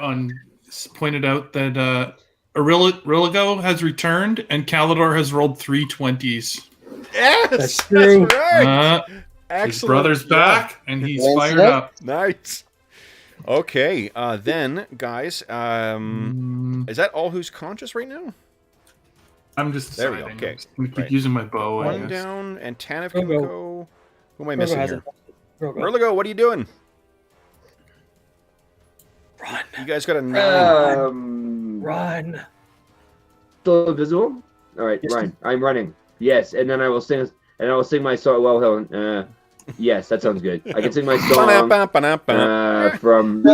pointed out that Irilago has returned and Calidor has rolled 3 20s. Yes, That's true. right. His Excellent. brother's Yeah. back and he's Wednesday? fired up. Nice. Okay. Then, guys, is that all who's conscious right now? I'm just There we deciding. go. Okay. I'm gonna keep Right. using my bow. I One guess. down, and Tanev can Virgo. go. Who am I Virgo missing hasn't. here? Virgo. Erligo, what are you doing? Run. You guys got a 9. Run. Still invisible? All right, Yes. Ryan. I'm running. Yes, and then I will sing. And I will sing my song. Well, Helen. Yes, that sounds good. I can sing my song Ba-na-ba-ba-na-ba. from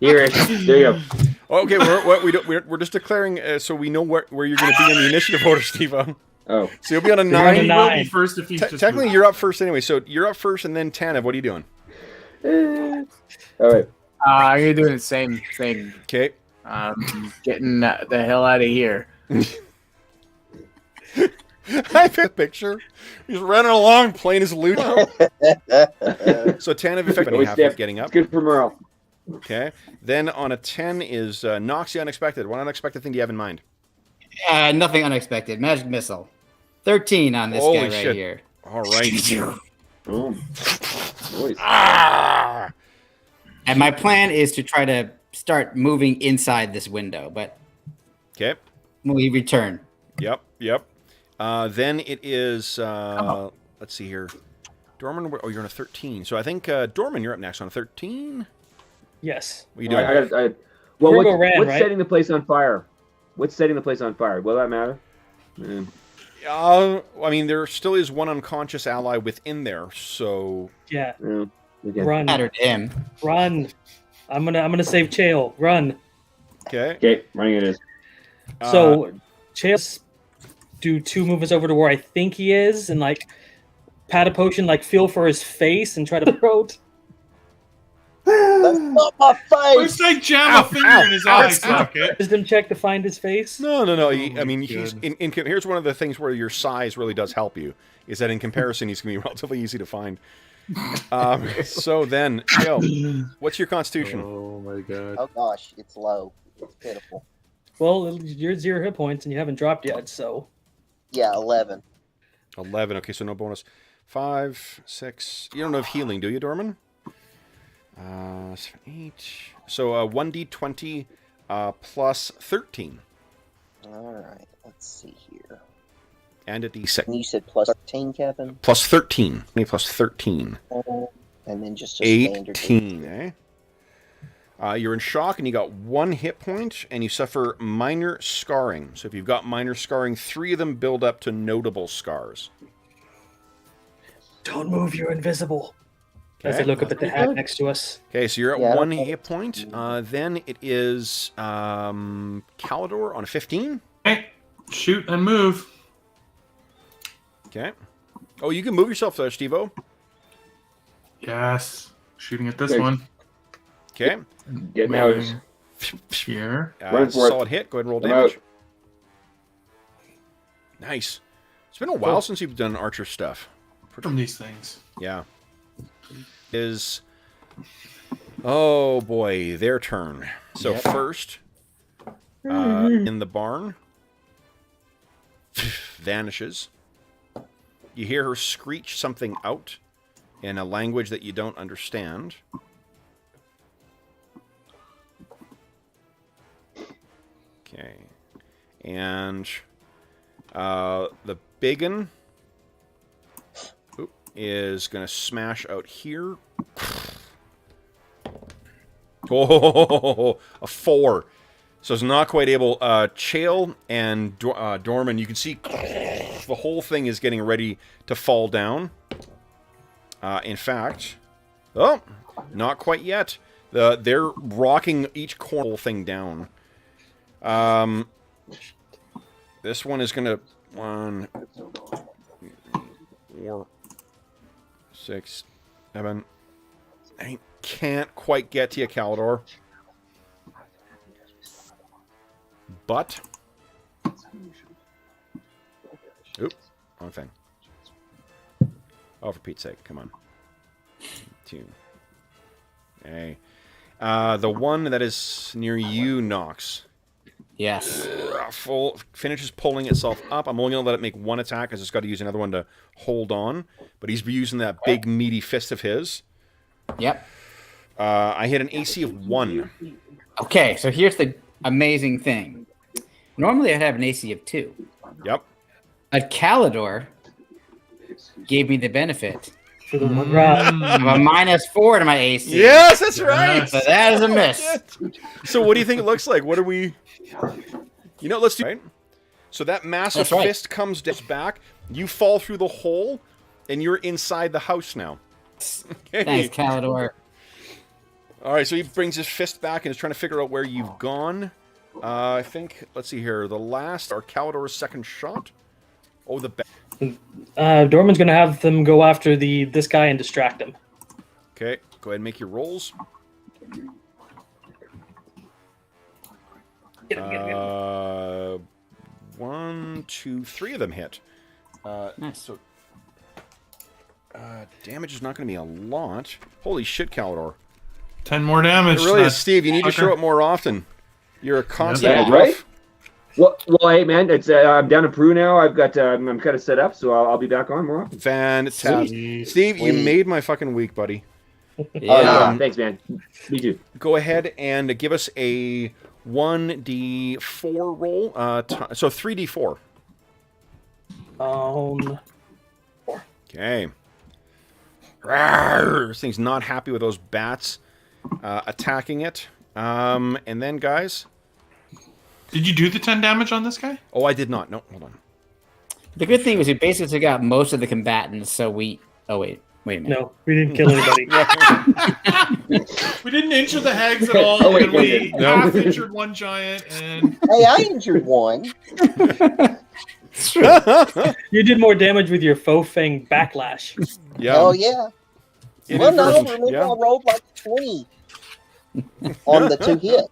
here. There you go. Okay, we're just declaring so we know where you're going to be in the initiative order, Steve-O. Oh, So you'll be on a You're on a 9. He will be nine. first if he's just Technically, moved. you're up first anyway. So you're up first, and then Tanev, what are you doing? all right. I'm gonna do the same thing. Okay. Getting the hell out of here. I picked a picture. He's running along, playing his lute. So Tanev, if any Always half step. with getting up. It's good for morale. Okay. Then on a 10 is Knox the Unexpected. What unexpected thing do you have in mind? Nothing unexpected. Magic missile. 13 on this Holy guy right shit. here. All right. Oh. Nice. Ah! And my plan is to try to start moving inside this window, but Okay. we return. Yep. Then it is, let's see here. Dorman, oh, you're on a 13. So I think, Dorman, you're up next on a 13. Yes. What are you doing? Well, Bergour ran, what's right? setting the place on fire? What's setting the place on fire? Will that matter? I mean, there still is one unconscious ally within there, so... Yeah. Okay. Run. Matter to him. Run. I'm gonna save Chael. Run. Okay. Okay, running it is. So Chael's do 2 movements over to where I think he is, and like pat a potion, like feel for his face and try to throat. That's not my First face. I jam a finger in his eye socket. Wisdom check to find his face. No. I my mean, he's here's one of the things where your size really does help you, is that in comparison, he's going to be relatively easy to find. So then, Chael, what's your constitution? Oh my god. Oh gosh, it's low. It's pitiful. Well, you're 0 hit points and you haven't dropped yet, so Yeah, 11. 11. Okay, so no bonus. 5, 6. You don't have healing, do you, Dorman? 7, 8. So 1d20 plus 13. All right, let's see here. And a d6. And you said plus 13, Kevin? Plus 13. Maybe plus 13. And then just a standard. 18, eh? You're in shock and you got 1 hit point and you suffer minor scarring. So if you've got minor scarring, 3 of them build up to notable scars. don't move. You're invisible. As Okay. I look up at the hat next to us. Okay, so you're at Yeah, 1 okay. hit point. Then it is Calidor on a 15. Okay, shoot and move. Okay. Oh, you can move yourself there, Steve-O. Yes. Shooting at this Okay. one. Okay. Get me out. Moving here. Run for it. Solid hit. Go ahead and roll I'm damage. out. Nice. It's been a while since you've done archer stuff. From these things. Yeah. Oh boy, their turn. So Yep. first, in the barn, vanishes. You hear her screech something out in a language that you don't understand. Okay. And the biggin is going to smash out here. Oh, a 4. So it's not quite able. Chael and Dorman, you can see the whole thing is getting ready to fall down. In fact, oh, not quite yet. They're rocking each corner thing down. This one is going to 1, 4, 6, 7, 8. Can't quite get to you, Calidor. But... Oop, wrong thing. Oh, for Pete's sake, come on. 2. Okay. The one that is near you, Knox. Yes. Finishes pulling itself up. I'm only going to let it make 1 attack because it's got to use another one to hold on. But he's using that big, meaty fist of his. Yep. I hit an AC of 1. Okay, so here's the amazing thing. Normally I'd have an AC of 2. Yep. But Calidor gave me the benefit For the one round. of a -4 to my AC. Yes, that's right. So that is a miss. So what do you think it looks like? What are we... You know, let's do... Right? So that massive That's right. fist comes back. You fall through the hole. And you're inside the house now. Okay. Thanks, Calidor. All right, so he brings his fist back and is trying to figure out where you've gone. I think, let's see here, the last, or Calidor's second shot. Oh, the... Dorman's going to have them go after this guy and distract him. Okay, go ahead and make your rolls. Get him. 1, 2, 3 of them hit. Nice. So, damage is not going to be a lot. Holy shit, Calidor. 10 more damage. It really is, Steve. You need to show up more often. You're a constant. Yeah, right? Well, hey, man, it's I'm down in Peru now. I've got I'm kind of set up, so I'll be back on more often. Fantastic. Steve, you made my fucking week, buddy. Yeah. Thanks, man. Me too. Go ahead and give us a 1d4 roll. So 3d4. Okay. Rawr, this thing's not happy with those bats attacking it. And then, guys... Did you do the 10 damage on this guy? Oh, I did not. No, hold on. The good thing was we basically got most of the combatants, so we... Oh, wait a minute. No, we didn't kill anybody. We didn't injure the hags at all, and we half injured one giant, and... Hey, I injured one. You did more damage with your faux fang backlash. Yeah. Oh, yeah. Well, no, remember Yeah. I rolled like 20 on the 2 hits.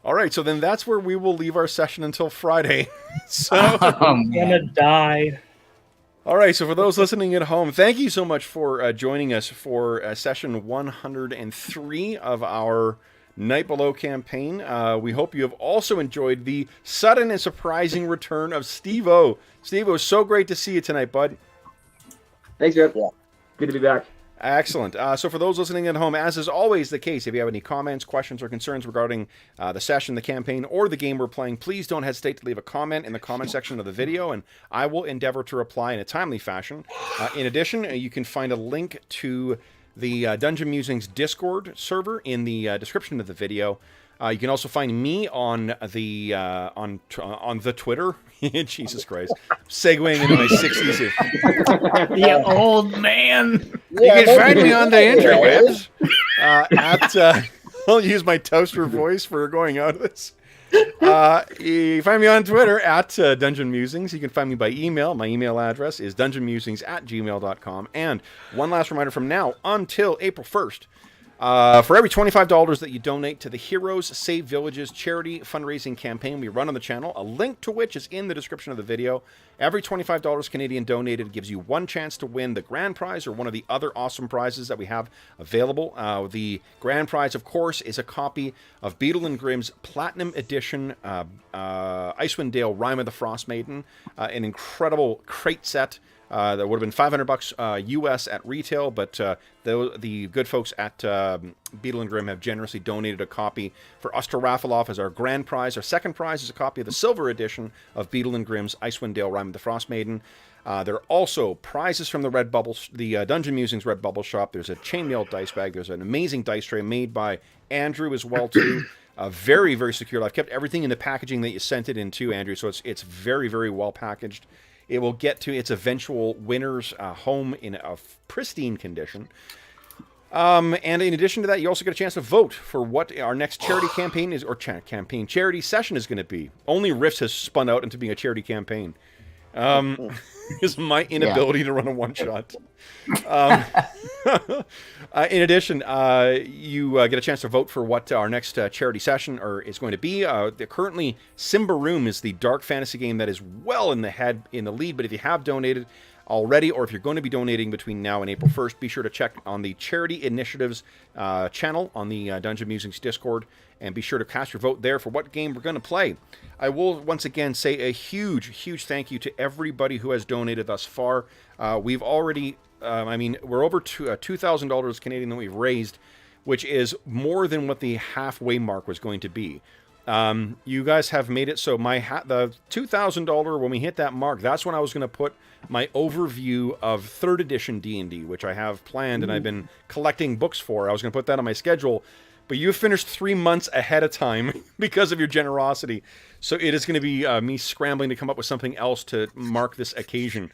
All right, so then that's where we will leave our session until Friday. So, I'm gonna die. all right, so for those listening at home, thank you so much for joining us for session 103 of our Night Below campaign. We hope you have also enjoyed the sudden and surprising return of Steve-O. Steve-O, so great to see you tonight, bud. Thanks, Jeff. Yeah. Good to be back. Excellent. So for those listening at home, as is always the case, if you have any comments, questions, or concerns regarding the session, the campaign, or the game we're playing, please don't hesitate to leave a comment in the comment section of the video, and I will endeavor to reply in a timely fashion. In addition, you can find a link to the Dungeon Musings Discord server in the description of the video. You can also find me on the Twitter. Jesus Christ, segueing into my 60s. You old man. You can find me on the interwebs I'll use my toaster voice for going out of this. You can find me on Twitter at Dungeon Musings. You can find me by email. My email address is dungeonmusings@gmail.com. And one last reminder, from now until April 1st, for every $25 that you donate to the Heroes Save Villages charity fundraising campaign we run on the channel, a link to which is in the description of the video, every $25 Canadian donated gives you one chance to win the grand prize or one of the other awesome prizes that we have available. The grand prize, of course, is a copy of Beetle and Grimm's Platinum Edition Icewind Dale Rime of the Frost Maiden, an incredible crate set. That would have been $500 US at retail, but the good folks at Beetle and Grimm have generously donated a copy for us to raffle off as our grand prize. Our second prize is a copy of the silver edition of Beetle and Grimm's Icewind Dale Rime of the Frost Maiden. There are also prizes from the the Dungeon Musings Red Bubble Shop. There's a chainmail dice bag. There's an amazing dice tray made by Andrew as well too. Very, very secure. I've kept everything in the packaging that you sent it into, Andrew, so it's very, very well packaged. It will get to its eventual winner's home in a pristine condition. And in addition to that, you also get a chance to vote for what our next charity campaign is, or charity session is going to be. Only Rifts has spun out into being a charity campaign. Is my inability to run a one-shot. In addition, you get a chance to vote for what our next charity session is going to be. Currently, Simbaroom is the dark fantasy game that is well in the lead, but if you have donated already, or if you're going to be donating between now and April 1st, be sure to check on the Charity Initiatives channel on the Dungeon Musings Discord, and be sure to cast your vote there for what game we're going to play. I will once again say a huge, huge thank you to everybody who has donated thus far. We've already, we're over $2,000 Canadian that we've raised, which is more than what the halfway mark was going to be. You guys have made it so the $2,000, when we hit that mark, that's when I was going to put my overview of 3rd edition D&D, which I have planned and I've been collecting books for. I was going to put that on my schedule, but you finished 3 months ahead of time because of your generosity. So it is going to be me scrambling to come up with something else to mark this occasion.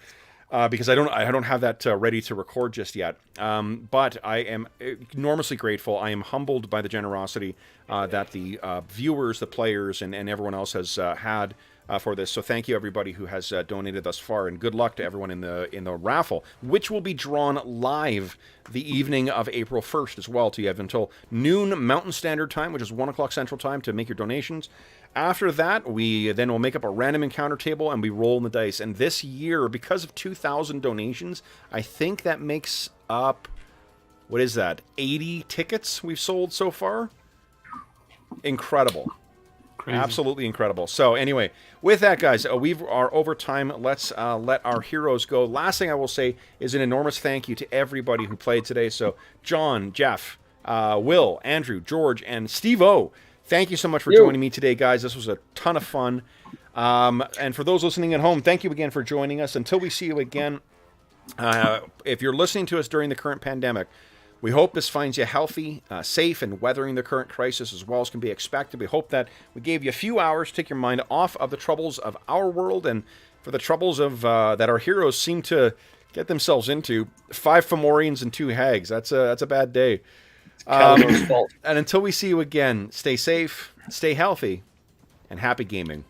because I don't have that ready to record just yet. But I am enormously grateful. I am humbled by the generosity that the viewers, the players, and everyone else has had for this. So thank you everybody who has donated thus far, and good luck to everyone in the raffle, which will be drawn live the evening of April 1st as well. So you have until noon Mountain Standard Time, which is 1 o'clock Central Time, to make your donations. After that, we then will make up a random encounter table and we roll in the dice. And this year, because of 2,000 donations, I think that makes up, what is that, 80 tickets we've sold so far? Incredible. Crazy. Absolutely incredible. So anyway, with that, guys, we are over time. Let's let our heroes go. Last thing I will say is an enormous thank you to everybody who played today. So John, Jeff, Will, Andrew, George, and Steve-O, thank you so much for joining me today, guys. This was a ton of fun. And for those listening at home, thank you again for joining us. Until we see you again, if you're listening to us during the current pandemic, we hope this finds you healthy, safe, and weathering the current crisis as well as can be expected. We hope that we gave you a few hours to take your mind off of the troubles of our world and for the troubles of that our heroes seem to get themselves into. 5 Fomorians and 2 hags. That's a bad day. And until we see you again, stay safe, stay healthy, and happy gaming.